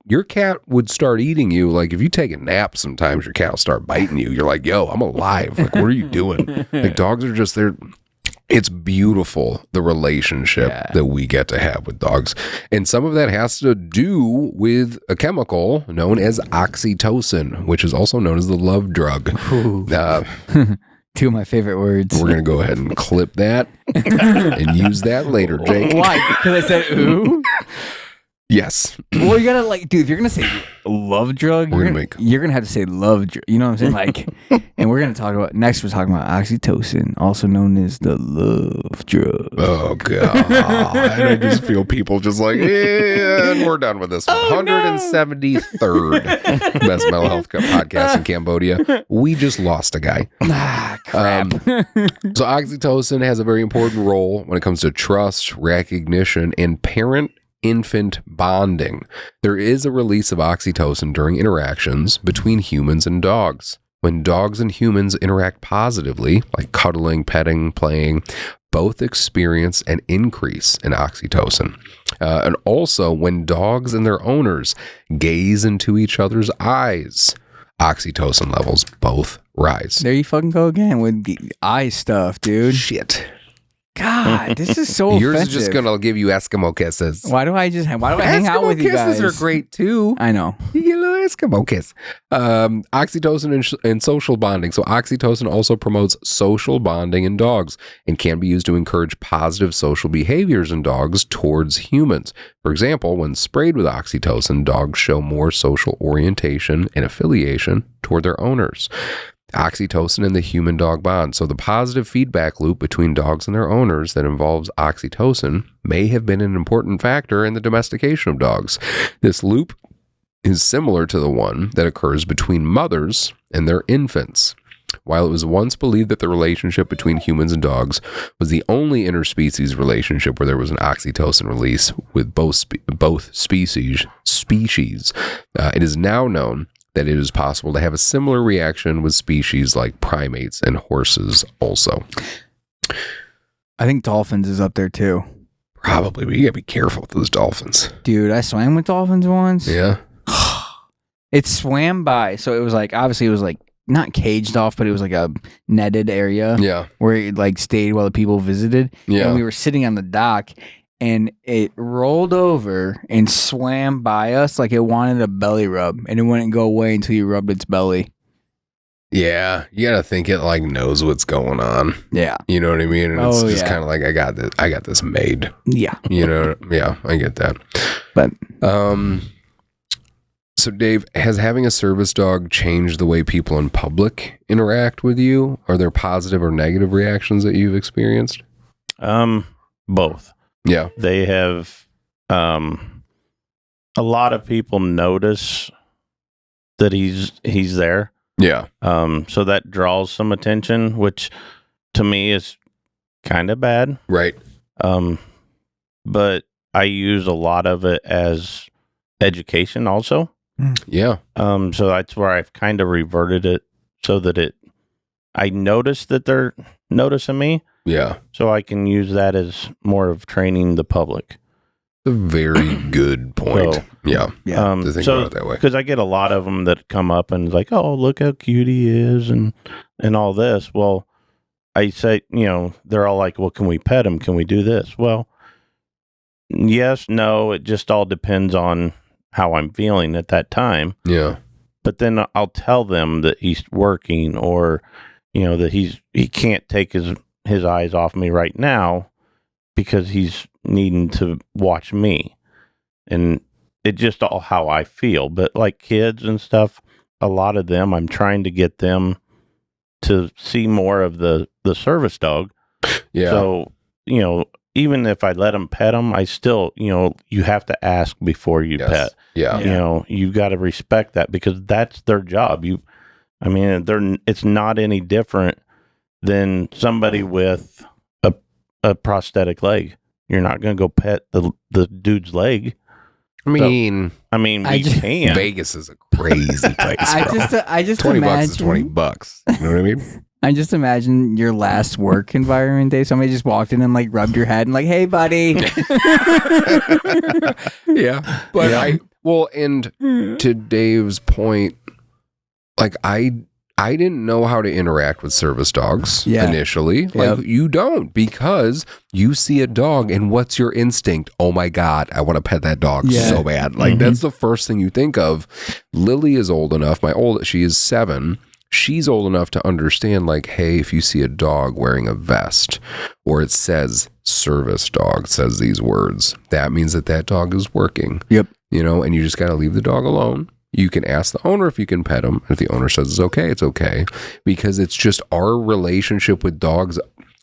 your cat would start eating you. Like if you take a nap, sometimes your cat will start biting you. You're like, yo, I'm alive. Like, what are you doing? Like dogs are just there. It's beautiful, the relationship that we get to have with dogs. And some of that has to do with a chemical known as oxytocin, which is also known as the love drug. Two of my favorite words. We're going to go ahead and clip that and use that later, Jake. Why? Because I said ooh? Yes. Well, you gotta dude, if you're gonna say love drug, you're gonna have to say love drug. You know what I'm saying? Like, and we're talking about oxytocin, also known as the love drug. Oh, God. I just feel people just like, and we're done with this one. 173rd Best Mental Health Podcast in Cambodia. We just lost a guy. Crap. So oxytocin has a very important role when it comes to trust, recognition, and parent-infant bonding. There is a release of oxytocin during interactions between humans and dogs. When dogs and humans interact positively, like cuddling, petting, playing, both experience an increase in oxytocin. And also, when dogs and their owners gaze into each other's eyes, oxytocin levels both rise. There you fucking go again with the eye stuff, dude. Shit. God, this is so Yours offensive. is just going to give you Eskimo kisses. Why do I hang out with you guys? Eskimo kisses are great too. I know. You get a little Eskimo kiss. Oxytocin and social bonding. So oxytocin also promotes social bonding in dogs and can be used to encourage positive social behaviors in dogs towards humans. For example, when sprayed with oxytocin, dogs show more social orientation and affiliation toward their owners. Oxytocin and the human-dog bond. So the positive feedback loop between dogs and their owners that involves oxytocin may have been an important factor in the domestication of dogs. This loop is similar to the one that occurs between mothers and their infants. While it was once believed that the relationship between humans and dogs was the only interspecies relationship where there was an oxytocin release with both species, it is now known that it is possible to have a similar reaction with species like primates and horses also. I think dolphins is up there too. Probably, but you gotta be careful with those dolphins. Dude, I swam with dolphins once. Yeah. It swam by, so it was like, obviously it was like not caged off, but it was like a netted area. Yeah. Where it like stayed while the people visited. Yeah. And we were sitting on the dock and it rolled over and swam by us like it wanted a belly rub, and it wouldn't go away until you rubbed its belly. Yeah, you gotta think it like knows what's going on. Yeah, you know what I mean. And it's just kind of like I got this made. Yeah, you know. Yeah, I get that. But so Dave, has having a service dog changed the way people in public interact with you? Are there positive or negative reactions that you've experienced? Both. Yeah. They have, a lot of people notice that he's there. Yeah. So that draws some attention, which to me is kind of bad. Right. But I use a lot of it as education also. Yeah. So that's where I've kind of reverted it so that I notice that they're noticing me. Yeah. So I can use that as more of training the public. A very good point. So, yeah. Yeah. To think about it that way. Because I get a lot of them that come up and like, oh, look how cute he is and all this. Well, I say, they're all like, well, can we pet him? Can we do this? Well, yes, no, it just all depends on how I'm feeling at that time. Yeah. But then I'll tell them that he's working or, that he can't take his eyes off me right now because he's needing to watch me. And it's just all how I feel. But like kids and stuff, a lot of them, I'm trying to get them to see more of the service dog. Yeah. So, even if I let them pet them, I still, you have to ask before you pet. Yeah. You got to respect that because that's their job. It's not any different than somebody with a prosthetic leg. You're not going to go pet the dude's leg. We can. Vegas is a crazy place, bro. I just $20 imagine, is $20. You know what I mean? I just imagine your last work environment day. Somebody just walked in and like rubbed your head and like, "Hey, buddy." Yeah, but and to Dave's point, like I didn't know how to interact with service dogs initially. Like you don't, because you see a dog and what's your instinct? Oh my God, I want to pet that dog so bad. Like that's the first thing you think of. Lily is old enough. She is 7. She's old enough to understand, like, hey, if you see a dog wearing a vest or it says service dog, says these words, that means that dog is working. Yep. And you just got to leave the dog alone. You can ask the owner if you can pet him. If the owner says it's okay. Because it's just our relationship with dogs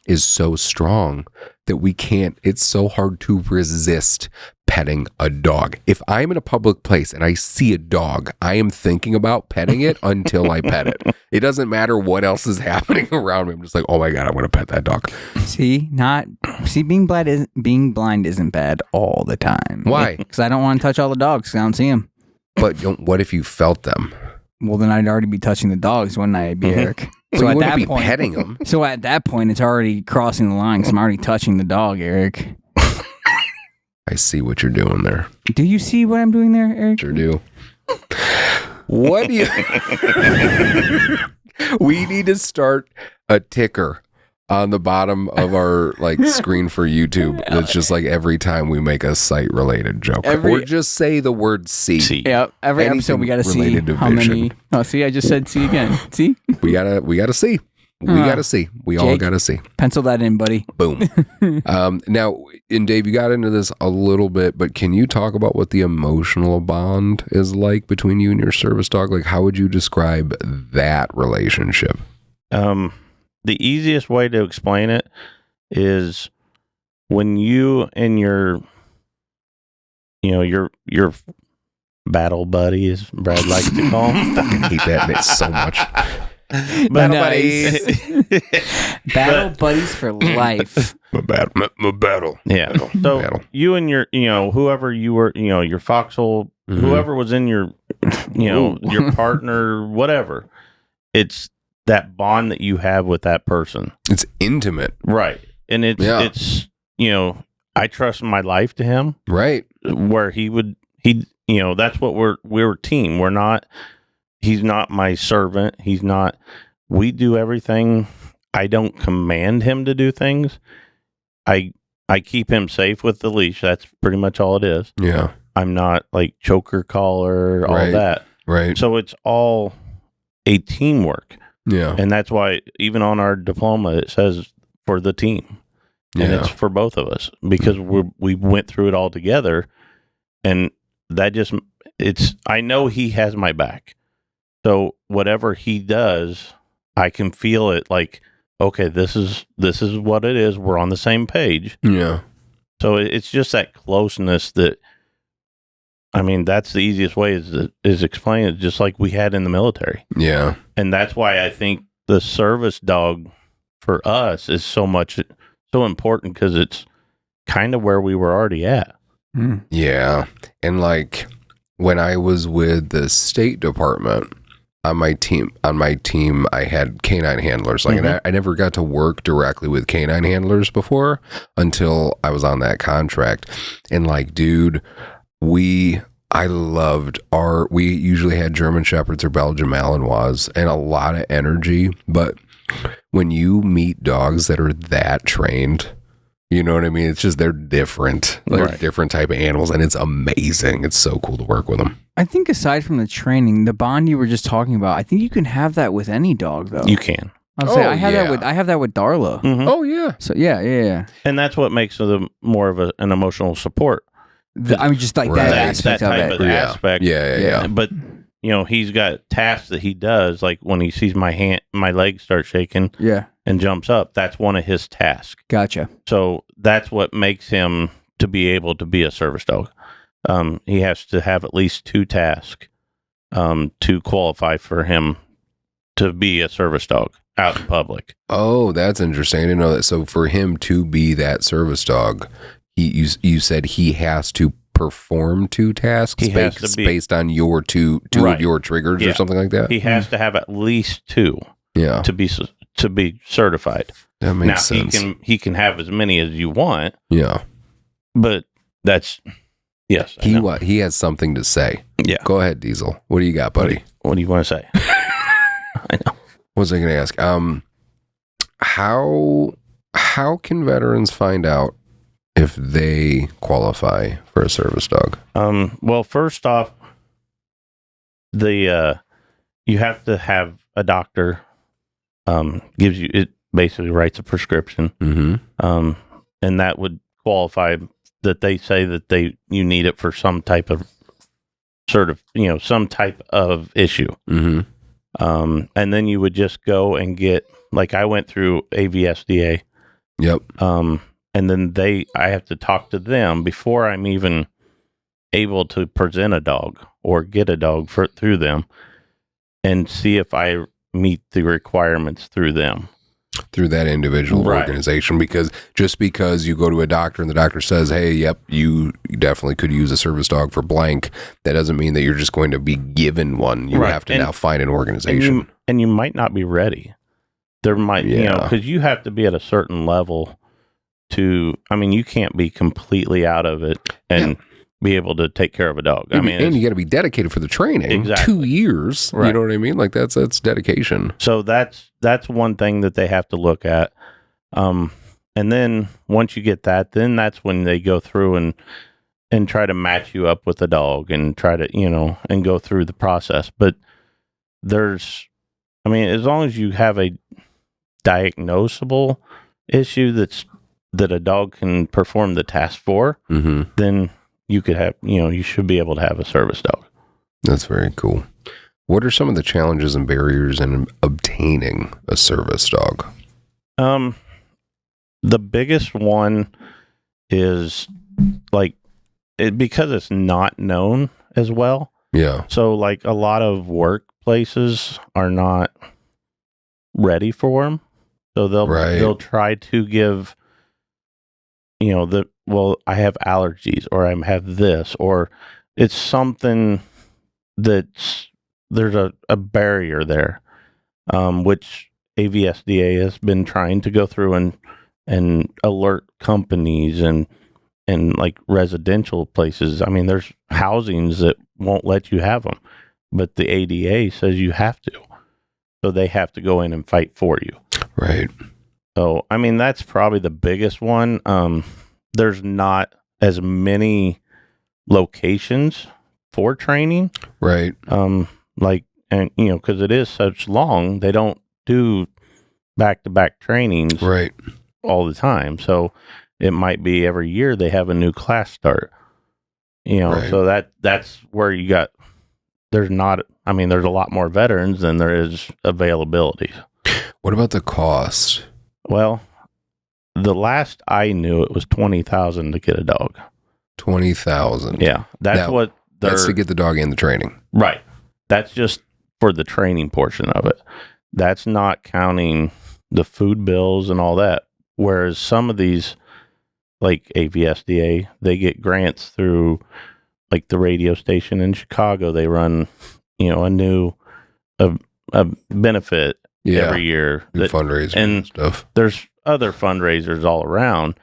is so strong that it's so hard to resist petting a dog. If I'm in a public place and I see a dog, I am thinking about petting it until I pet it. It doesn't matter what else is happening around me. I'm just like, oh my God, I'm going to pet that dog. Being blind isn't bad all the time. Why? Because I don't want to touch all the dogs because I don't see them. But what if you felt them? Well, then I'd already be touching the dogs, wouldn't I, Eric? So at that point, petting them. So at that point, it's already crossing the line because I'm already touching the dog, Eric. I see what you're doing there. Do you see what I'm doing there, Eric? Sure do. What do you... We need to start a ticker on the bottom of our screen for YouTube. It's just like every time we make a site related joke or just say the word C. Yeah, every episode we gotta see how many. Oh, see, I just said C again. See, we gotta see. We gotta see. We all gotta see. Pencil that in, buddy. Boom. Now, and Dave, you got into this a little bit, but can you talk about what the emotional bond is like between you and your service dog? Like, how would you describe that relationship? The easiest way to explain it is when you and your battle buddy, as Brad likes to call him. I fucking hate that name so much. Battle buddies. Battle buddies for life. My battle. Yeah. So you and your, whoever you were, your foxhole, whoever was in your, your partner, whatever, it's that bond that you have with that person. It's intimate. Right. And it's, I trust my life to him. Right. Where that's what we're a team. He's not my servant. We do everything. I don't command him to do things. I keep him safe with the leash. That's pretty much all it is. Yeah. I'm not like choker collar, all that. Right. So it's all a teamwork. Yeah. And that's why even on our diploma, it says for the team. And it's for both of us because we went through it all together. And that I know he has my back. So whatever he does, I can feel it like, okay, this is what it is. We're on the same page. Yeah. So it's just that closeness that, that's the easiest way is explain it, just like we had in the military. Yeah. And that's why I think the service dog for us is so important because it's kind of where we were already at. Mm. Yeah. And when I was with the State Department, on my team, I had canine handlers. And I never got to work directly with canine handlers before until I was on that contract. And dude, we usually had German Shepherds or Belgian Malinois and a lot of energy. But when you meet dogs that are that trained, you know what I mean? It's just, they're different. They're different type of animals, and it's amazing. It's so cool to work with them. I think aside from the training, the bond you were just talking about, I think you can have that with any dog, though. You can. I have that with Darla. Mm-hmm. Oh yeah. So yeah. And that's what makes them more of an emotional support. That aspect of it. Aspect. Yeah. But he's got tasks that he does. Like when he sees my legs start shaking. Yeah. And jumps up. That's one of his tasks. Gotcha. So that's what makes him to be able to be a service dog. He has to have at least 2 tasks to qualify for him to be a service dog out in public. Oh, that's interesting. I didn't know that. So for him to be that service dog, you said he has to perform 2 tasks based on your two of your triggers or something like that? He has to have at least 2 to to be certified. That makes sense. He can have as many as you want. Yeah. But that's yes. He has something to say. Yeah. Go ahead, Diesel. What do you got, buddy? What do you want to say? I know. What was I going to ask? How can veterans find out if they qualify for a service dog? Well, first off, you have to have a doctor. Gives you, it basically writes a prescription. Mm-hmm. And that would qualify that they say that you need it for some type of some type of issue. Mm-hmm. And then you would just go and get, like I went through AVSDA. Yep. And then I have to talk to them before I'm even able to present a dog or get a dog through them and see if I meet the requirements through them. Through that individual Right. organization, because just because you go to a doctor and the doctor says, hey, yep, you definitely could use a service dog for blank, that doesn't mean that you're just going to be given one. You Right. have to now find an organization. And you might not be ready. There might, because you have to be at a certain level you can't be completely out of it and be able to take care of a dog. And you got to be dedicated for the training. Exactly. 2 years. Right. You know what I mean? Like that's dedication. So that's one thing that they have to look at. And then once you get that, then that's when they go through and try to match you up with a dog and try to, and go through the process. But as long as you have a diagnosable issue that a dog can perform the task for, Mm-hmm. then you could have, you should be able to have a service dog. That's very cool. What are some of the challenges and barriers in obtaining a service dog? The biggest one is because it's not known as well. Yeah. So like a lot of workplaces are not ready for them. So they'll try to give, I have allergies or I have this, or it's something there's a barrier there, which AVSDA has been trying to go through and alert companies and like residential places. There's housings that won't let you have them, but the ADA says you have to. So they have to go in and fight for you. Right. So, that's probably the biggest one. There's not as many locations for training. Right. Because it is such long, they don't do back-to-back trainings Right. all the time. So it might be every year they have a new class start. Right. So that's where there's a lot more veterans than there is availability. What about the cost? Well, the last I knew, it was $20,000 to get a dog. 20,000. Yeah, That's to get the dog in the training. Right. That's just for the training portion of it. That's not counting the food bills and all that. Whereas some of these, like AVSDA, they get grants through, like the radio station in Chicago. They run, a new a benefit every year. Fundraisers and stuff. There's other fundraisers all around.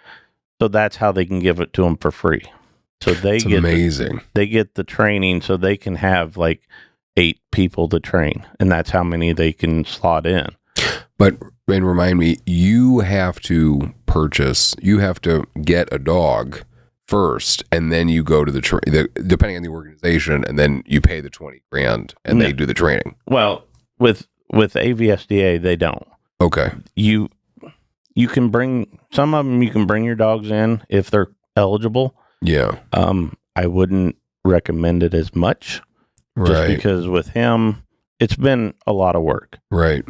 So that's how they can give it to them for free. So amazing. They get the training so they can have like 8 people to train, and that's how many they can slot in. But remind me, you have to get a dog first, and then you go to depending on the organization, and then you pay the $20,000 and they do the training. Well, with AVSDA, they don't. Okay. You can bring some of them. You can bring your dogs in if they're eligible. Yeah. I wouldn't recommend it as much, just because with him, it's been a lot of work. Right.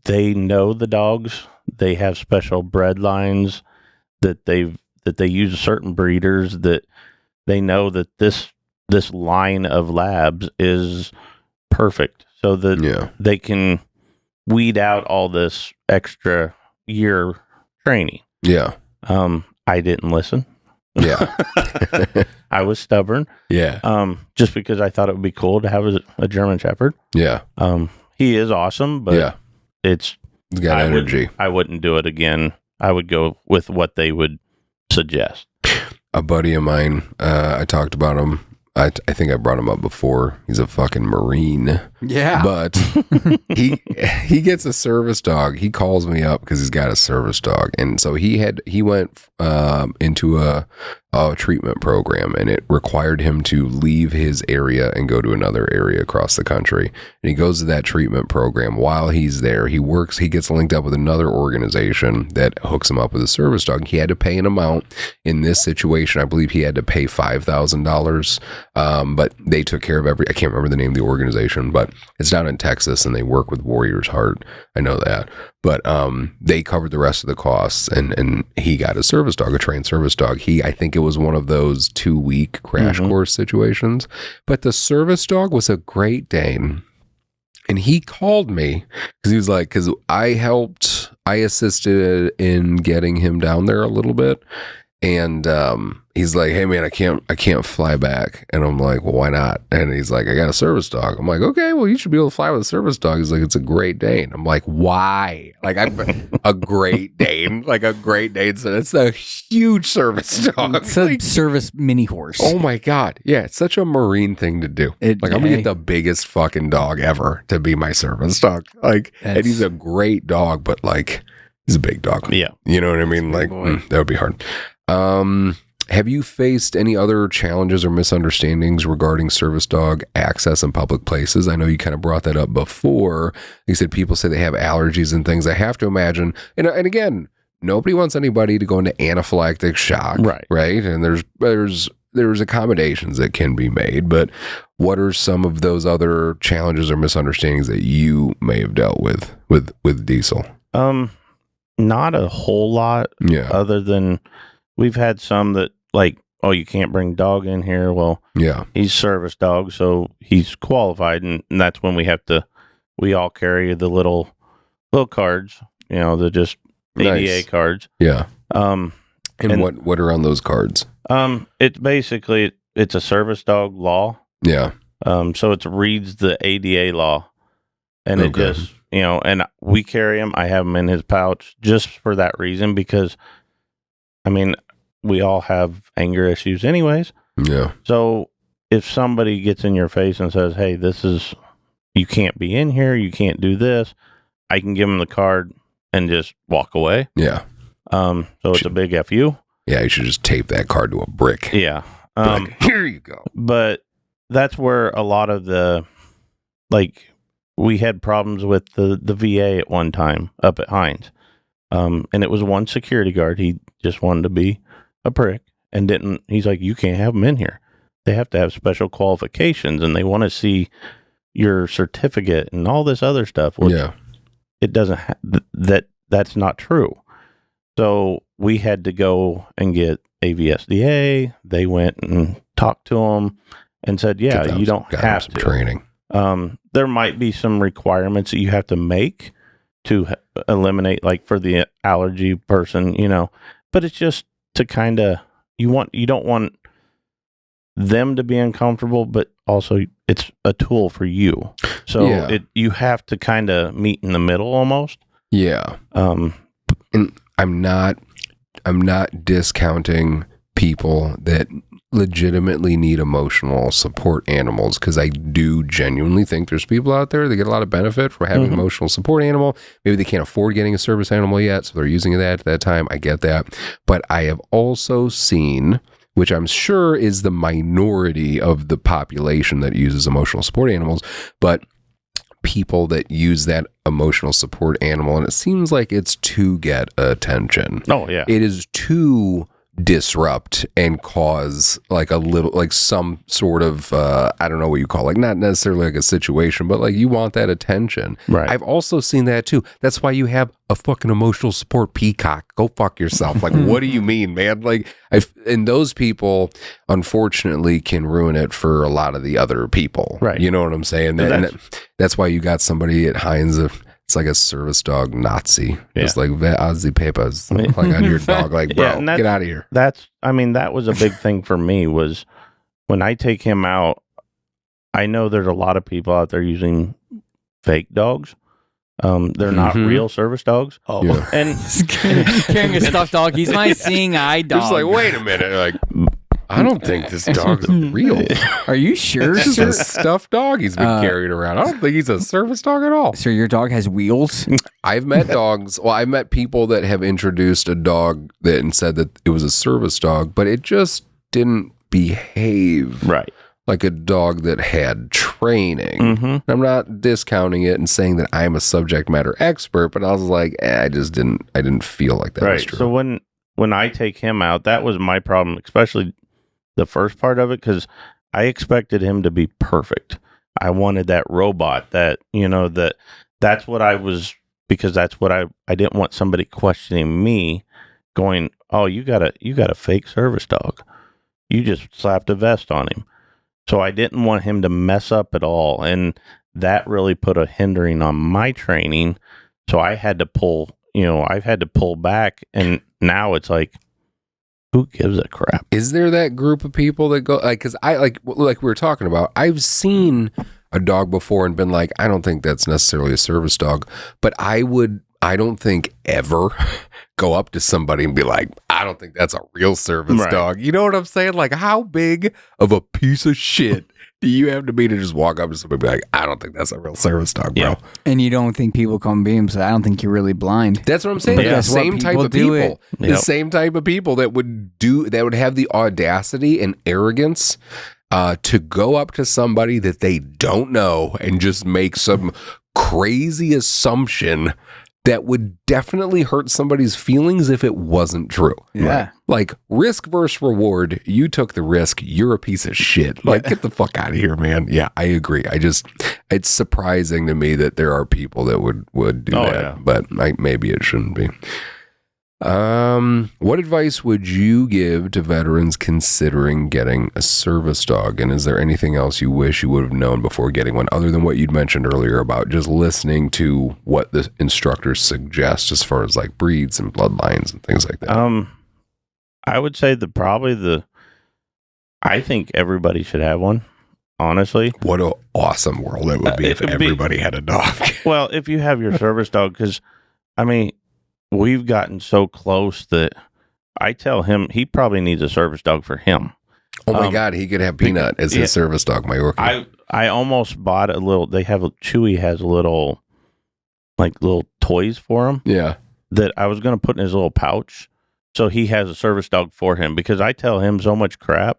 They know the dogs. They have special bred lines that they use certain breeders that they know that this line of labs is perfect, so that they can weed out all this extra year training. Yeah. I didn't listen. Yeah. I was stubborn. Yeah. Just because I thought it would be cool to have a German Shepherd. Yeah. He is awesome, but it's got energy. I wouldn't do it again. I would go with what they would suggest. A buddy of mine, I talked about him. I think I brought him up before. He's a fucking Marine. Yeah. But he gets a service dog. He calls me up because he's got a service dog. And so he went into a treatment program, and it required him to leave his area and go to another area across the country. And he goes to that treatment program. While he's there, he gets linked up with another organization that hooks him up with a service dog. He had to pay an amount. In this situation, I believe he had to pay $5,000. But they took care of I can't remember the name of the organization, but it's down in Texas, and they work with Warrior's Heart. I know that. But they covered the rest of the costs, and he got a service dog, a trained service dog. I think it was one of those 2-week crash course situations. But the service dog was a Great Dane. And he called me because he was like, because I assisted in getting him down there a little bit. And he's like, hey man, I can't fly back. And I'm like, well, why not? And he's like, I got a service dog. I'm like, okay, well, you should be able to fly with a service dog. He's like, it's a Great Dane. I'm like, why? Like, I'm a Great Dane, like a Great Dane. So it's a huge service dog. It's a service mini horse. Oh my God. Yeah. It's such a Marine thing to do. I'm going to get the biggest fucking dog ever to be my service dog. Like, and he's a great dog, but like, he's a big dog. Yeah. You know what I mean? Like, that would be hard. Have you faced any other challenges or misunderstandings regarding service dog access in public places? I know you kind of brought that up before. You said people say they have allergies and things. I have to imagine, and again, nobody wants anybody to go into anaphylactic shock, right? And there's accommodations that can be made, but what are some of those other challenges or misunderstandings that you may have dealt with Diesel? Not a whole lot. Yeah. Other than we've had some that like, oh, you can't bring dog in here. Well, yeah, he's service dog, so he's qualified, and that's when we all carry the little cards, the just ADA cards. Yeah. And what are on those cards? It's basically it's a service dog law. Yeah. So it reads the ADA law, and it just and we carry him. I have him in his pouch just for that reason because, I mean, we all have anger issues anyways. Yeah. So if somebody gets in your face and says, hey, you can't be in here, you can't do this, I can give them the card and just walk away. Yeah. So it's a big FU. Yeah, you should just tape that card to a brick. Yeah. Here you go. But that's where a lot of we had problems with the VA at one time up at Hines. And it was one security guard. He just wanted to be a prick and he's like, you can't have them in here. They have to have special qualifications and they want to see your certificate and all this other stuff. Yeah. It doesn't, that's not true. So we had to go and get AVSDA. They went and talked to them and said, yeah, you don't have to. Training. There might be some requirements that you have to make to eliminate, like for the allergy person, but it's just to kind of, you don't want them to be uncomfortable, but also it's a tool for you. So you have to kind of meet in the middle almost. Yeah. And I'm not discounting people that legitimately need emotional support animals, because I do genuinely think there's people out there that get a lot of benefit from having an emotional support animal. Maybe they can't afford getting a service animal yet, so they're using that at that time. I get that. But I have also seen, which I'm sure is the minority of the population that uses emotional support animals, but people that use that emotional support animal, and it seems like it's to get attention. Oh, yeah. It is to disrupt and cause like a little, like some sort of, I don't know what you call it, like not necessarily like a situation, but like you want that attention. Right. I've also seen that too. That's why you have a fucking emotional support peacock. Go fuck yourself. Like, what do you mean, man? Like, and those people, unfortunately, can ruin it for a lot of the other people. Right. You know what I'm saying? That's why you got somebody at Heinz. It's like a service dog Nazi. Yeah. It's like Aussie papers, like on your dog. Like, bro, get out of here. That was a big thing for me, was when I take him out, I know there's a lot of people out there using fake dogs. They're not real service dogs. Oh, Yeah. And carrying a stuffed dog. He's my seeing eye dog. Just like, wait a minute. Like, I don't think this dog's real. Are you sure, This is a sir? stuffed dog he's been carrying around. I don't think he's a service dog at all. So your dog has wheels? I've met dogs. Well, I've met people that have introduced a dog that and said that it was a service dog, but it just didn't behave right. like a dog that had training. Mm-hmm. I'm not discounting it and saying that I'm a subject matter expert, but I was like, I didn't feel like that was Right. true. So when I take him out, that was my problem, especially the first part of it, because I expected him to be perfect. I wanted that robot that, that's what I was, because that's what I didn't want somebody questioning me going, oh, you got a fake service dog. You just slapped a vest on him. So I didn't want him to mess up at all. And that really put a hindering on my training. So I had to pull back, and now it's like, who gives a crap? Is there that group of people that go like? Because I like we were talking about. I've seen a dog before and been like, I don't think that's necessarily a service dog, but I don't think ever go up to somebody and be like, I don't think that's a real service Right. dog. You know what I'm saying? Like, how big of a piece of shit do you have to be to just walk up to somebody and be like, I don't think that's a real service dog, bro? Yeah. And you don't think people come be and say, I don't think you're really blind. That's what I'm saying. But The guess what? same type People of do people. it. The Yep. same type of people that would have the audacity and arrogance to go up to somebody that they don't know and just make some crazy assumption that would definitely hurt somebody's feelings if it wasn't true. Yeah. Like, risk versus reward. You took the risk. You're a piece of shit. Like, get the fuck out of here, man. Yeah, I agree. It's surprising to me that there are people that would do that, yeah. but maybe it shouldn't be. What advice would you give to veterans considering getting a service dog? And is there anything else you wish you would have known before getting one, other than what you'd mentioned earlier about just listening to what the instructors suggest as far as like breeds and bloodlines and things like that? I would say I think everybody should have one, honestly. What an awesome world it would be if everybody had a dog. Well, if you have your service dog, because, I mean, we've gotten so close that I tell him he probably needs a service dog for him. Oh my God, he could have Peanut as his service dog, Majorca. I almost bought Chewy has little toys for him Yeah. that I was going to put in his little pouch. So he has a service dog for him, because I tell him so much crap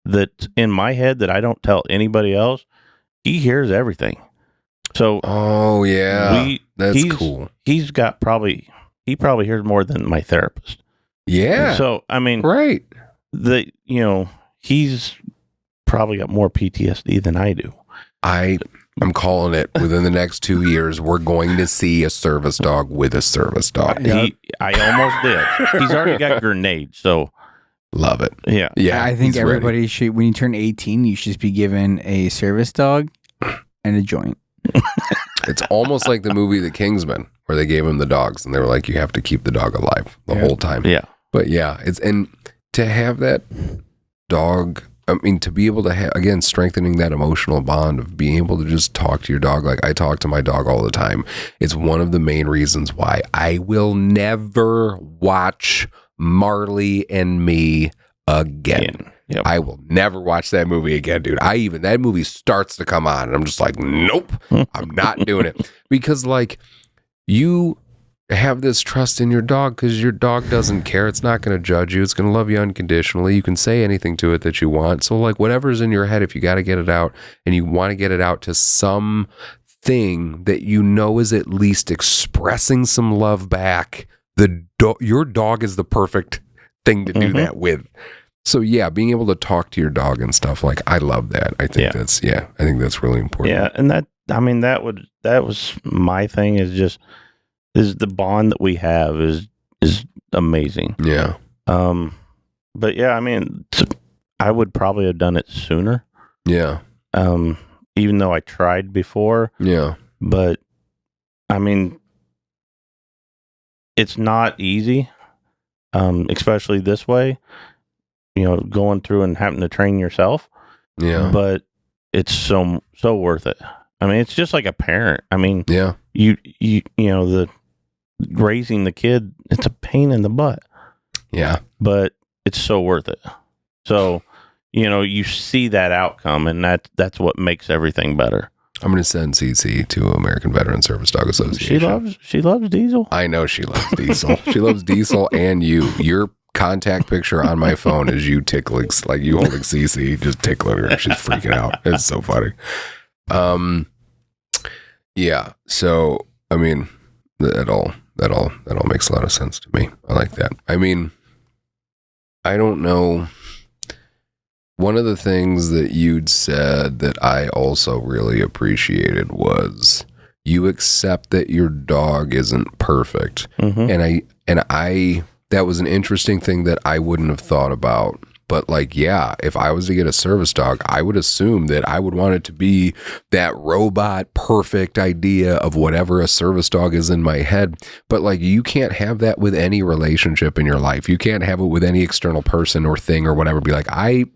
that in my head that I don't tell anybody else. He hears everything. So Oh yeah. That's cool. He probably hears more than my therapist. Yeah. So I mean, Right. he's probably got more PTSD than I do. I'm calling it. Within the next 2 years, we're going to see a service dog with a service dog. I almost did. He's already got grenades, so Love it. yeah. Yeah. I think he's ready. everybody should, when you turn 18, you should just be given a service dog and a joint. It's almost like the movie The Kingsman, where they gave him the dogs and they were like, you have to keep the dog alive the whole time. Yeah. But yeah, and to have that dog, I mean, to be able to have, again, strengthening that emotional bond of being able to just talk to your dog. Like, I talk to my dog all the time. It's one of the main reasons why I will never watch Marley and Me again. Yep. I will never watch that movie again, dude. That movie starts to come on and I'm just like, nope, I'm not doing it. Because like, you have this trust in your dog because your dog doesn't care. It's not going to judge you. It's going to love you unconditionally. You can say anything to it that you want. So like, whatever's in your head, if you got to get it out and you want to get it out to some thing that you know is at least expressing some love back, your dog is the perfect thing to do that with. So yeah, being able to talk to your dog and stuff, like, I love that. I think I think that's really important. Yeah, and that was my thing, is the bond that we have is amazing. Yeah. But yeah, I mean, I would probably have done it sooner. Yeah. Even though I tried before. Yeah. But I mean, it's not easy, especially this way, going through and having to train yourself. Yeah. But it's so worth it. I mean, it's just like a parent. I mean, Yeah. the raising the kid, it's a pain in the butt. Yeah. But it's so worth it. So, you see that outcome, and that's what makes everything better. I'm going to send CC to American Veteran Service Dog Association. She loves Diesel. I know she loves Diesel. She loves Diesel and you. Your contact picture on my phone is you tickling, like you holding CC, just tickling her. She's freaking out. It's so funny. Yeah. So, I mean, that all makes a lot of sense to me. I like that. I mean, I don't know. One of the things that you'd said that I also really appreciated was you accept that your dog isn't perfect. Mm-hmm. And I that was an interesting thing that I wouldn't have thought about. But like, yeah, if I was to get a service dog, I would assume that I would want it to be that robot perfect idea of whatever a service dog is in my head. But like, you can't have that with any relationship in your life. You can't have it with any external person or thing or whatever. Be like,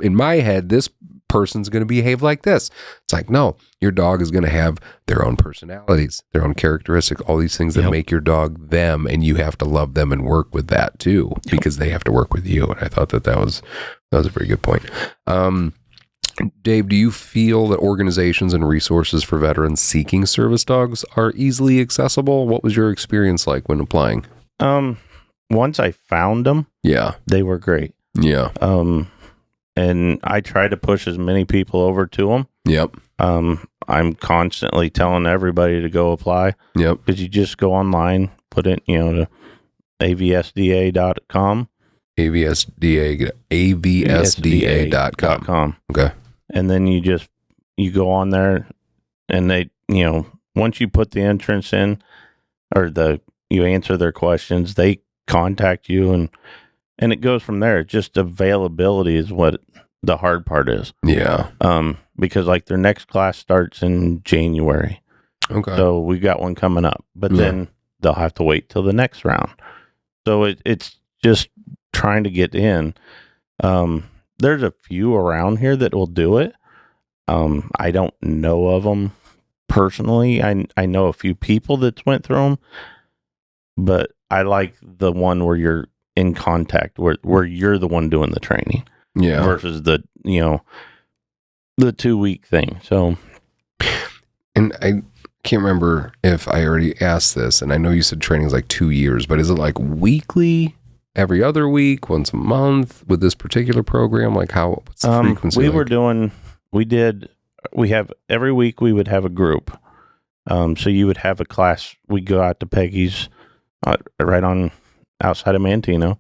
in my head, this person's going to behave like this. It's like, no, your dog is going to have their own personalities, their own characteristics, all these things that make your dog them, and you have to love them and work with that too, because they have to work with you. And I thought that was a very good point. Dave, do you feel that organizations and resources for veterans seeking service dogs are easily accessible? What was your experience like when applying? Once I found them, they were great. Yeah. And I try to push as many people over to them. Yep. I'm constantly telling everybody to go apply. Yep. Because you just go online, put it, to avsda.com. avsda.com. Okay. And then you go on there, and they, once you put the entrance in, or you answer their questions, they contact you, and it goes from there. Just availability is what the hard part is. Yeah. Because like their next class starts in January. Okay. So we got one coming up, but then they'll have to wait till the next round. So it's just trying to get in. There's a few around here that will do it. I don't know of them personally. I know a few people that's went through them, but I like the one where you're in contact, where you're the one doing the training, versus the 2-week thing. So, and I can't remember if I already asked this, and I know you said training is like 2 years, but is it like weekly, every other week, once a month with this particular program? Like what's the frequency? We have every week we would have a group. So you would have a class. We go out to Peggy's right on outside of Mantino,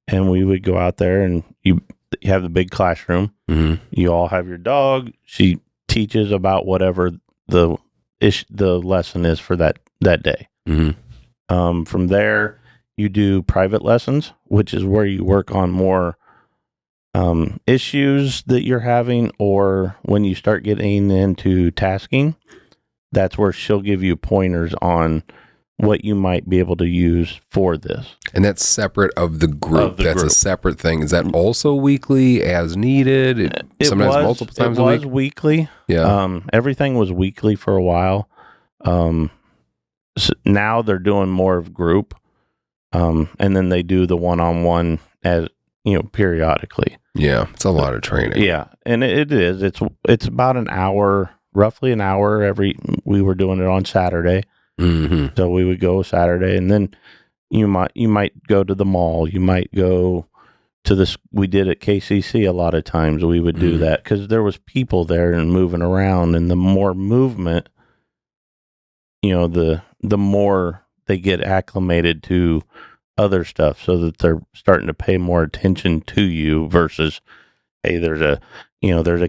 and we would go out there, and you have the big classroom. You all have your dog. She teaches about whatever the lesson is for that day. From there, you do private lessons, which is where you work on more issues that you're having, or when you start getting into tasking, that's where she'll give you pointers on what you might be able to use for this. And that's separate of the group. That's a separate thing. Is that also weekly as needed? Sometimes multiple times a week? It was weekly. Yeah. Everything was weekly for a while. So now they're doing more of group. And then they do the one-on-one as, periodically. Yeah. It's a lot of training. Yeah. And it is. It's about an hour, roughly an hour we were doing it on Saturday. So we would go Saturday, and then you might go to the mall. You might go to this. We did at KCC a lot of times. We would do that because there was people there and moving around, and the more movement, the more they get acclimated to other stuff, so that they're starting to pay more attention to you versus, hey, there's a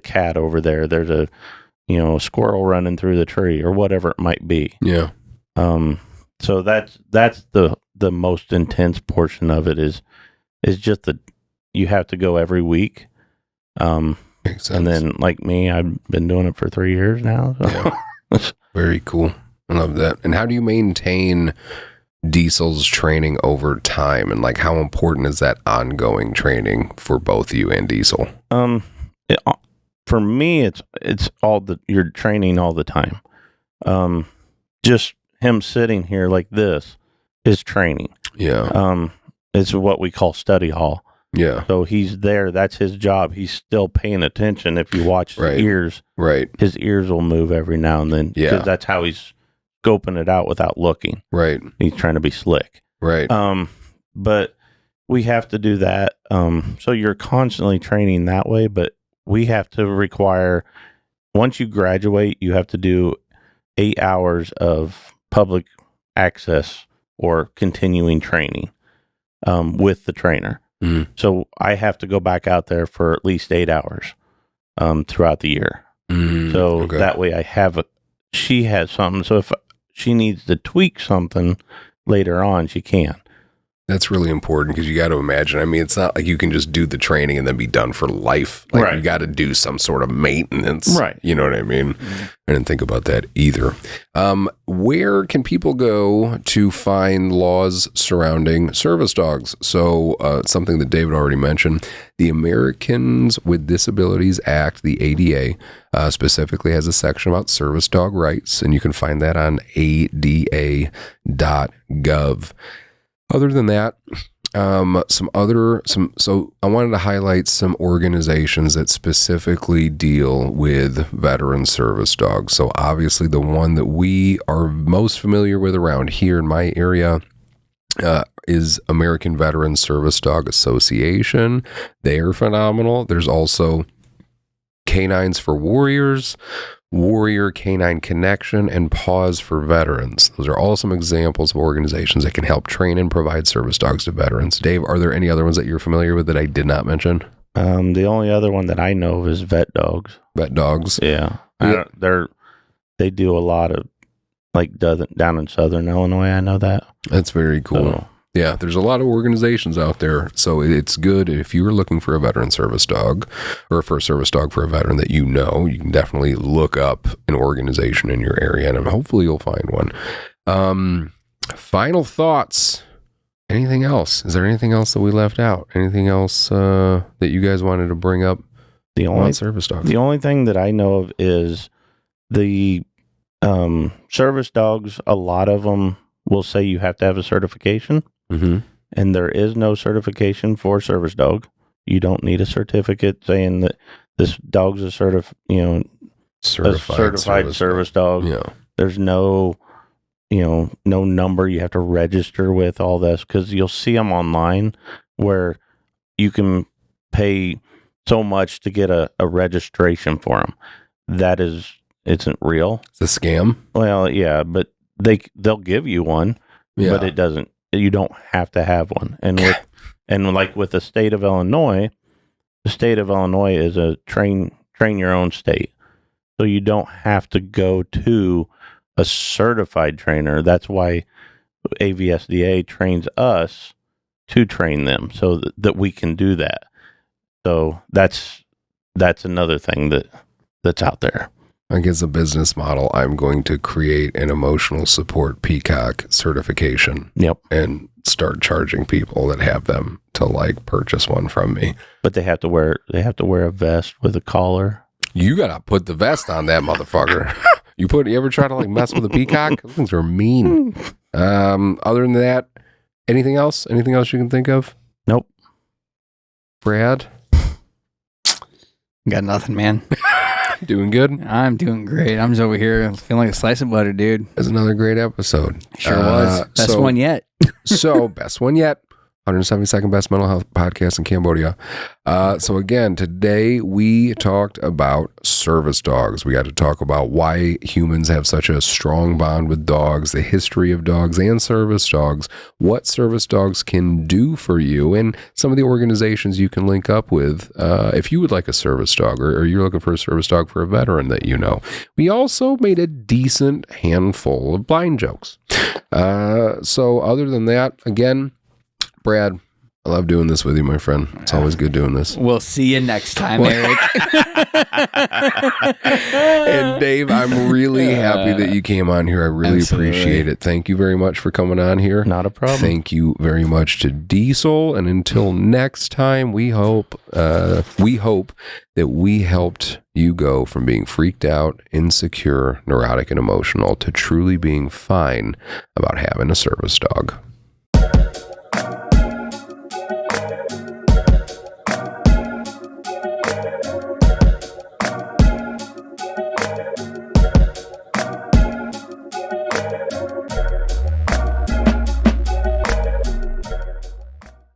cat over there. There's a squirrel running through the tree, or whatever it might be. Yeah. So that's the most intense portion of it is just that you have to go every week. Makes sense. And then like me, I've been doing it for 3 years now. So. Yeah. Very cool. I love that. And how do you maintain Diesel's training over time? And like, how important is that ongoing training for both you and Diesel? For me, it's all you're training all the time. Just him sitting here like this is training. Yeah. It's what we call study hall. Yeah. So he's there. That's his job. He's still paying attention. If you watch his ears, his ears will move every now and then. Yeah. Because that's how he's scoping it out without looking. Right. He's trying to be slick. Right. But we have to do that. So you're constantly training that way, but we have to require, once you graduate, you have to do 8 hours of public access or continuing training with the trainer. Mm. So I have to go back out there for at least 8 hours throughout the year. So that way she has something. So if she needs to tweak something later on, she can. That's really important because you got to imagine. I mean, it's not like you can just do the training and then be done for life. Like you got to do some sort of maintenance. Right. You know what I mean? I didn't think about that either. Where can people go to find laws surrounding service dogs? So something that David already mentioned, the Americans with Disabilities Act, the ADA, specifically has a section about service dog rights, and you can find that on ada.gov. Other than that, so I wanted to highlight some organizations that specifically deal with veteran service dogs. So obviously the one that we are most familiar with around here in my area is American Veteran Service Dog Association. They are phenomenal. There's also Canines for Warriors, Warrior Canine Connection, and Paws for Veterans. Those are all some examples of organizations that can help train and provide service dogs to veterans. Dave, are there any other ones that you're familiar with that I did not mention? The only other one that I know of is Vet Dogs. Vet Dogs? Yeah. They do a lot of, like, down in Southern Illinois, I know that. That's very cool. So, yeah, there's a lot of organizations out there, so it's good if you are looking for a veteran service dog or for a service dog for a veteran that you know, you can definitely look up an organization in your area, and hopefully you'll find one. Final thoughts. Anything else? Is there anything else that we left out? Anything else that you guys wanted to bring up on service dogs? The only thing that I know of is the service dogs, a lot of them will say you have to have a certification. Mm-hmm. And there is no certification for service dog. You don't need a certificate saying that this dog's a certified service dog. Yeah. There's no number you have to register with, all this, because you'll see them online where you can pay so much to get a registration for them. That isn't real. It's a scam. Well, yeah, but they'll give you one, but it doesn't. You don't have to have one. And with the state of Illinois is a train your own state. So you don't have to go to a certified trainer. That's why AVSDA trains us to train them so that we can do that. So that's another thing that's out there. I guess a business model, I'm going to create an emotional support peacock certification. Yep. And start charging people that have them to purchase one from me. But they have to wear a vest with a collar. You gotta put the vest on that motherfucker. You ever try to mess with a peacock? Those things are mean. Other than that, anything else? Anything else you can think of? Nope. Brad? Got nothing, man. Doing good? I'm doing great. I'm just over here feeling like a slice of butter, dude. It's another great episode. Sure was. Best one yet. Best one yet. 172nd best mental health podcast in Cambodia. So again, today we talked about service dogs. We got to talk about why humans have such a strong bond with dogs, the history of dogs and service dogs, what service dogs can do for you, and some of the organizations you can link up with if you would like a service dog or you're looking for a service dog for a veteran that you know. We also made a decent handful of blind jokes. So other than that, again, Brad, I love doing this with you, my friend. It's always good doing this. We'll see you next time, Eric. And Dave, I'm really happy that you came on here. I really Absolutely. appreciate it. Thank you very much for coming on here. Not a problem. Thank you very much to Diesel. And until next time, we hope that we helped you go from being freaked out, insecure, neurotic, and emotional to truly being fine about having a service dog.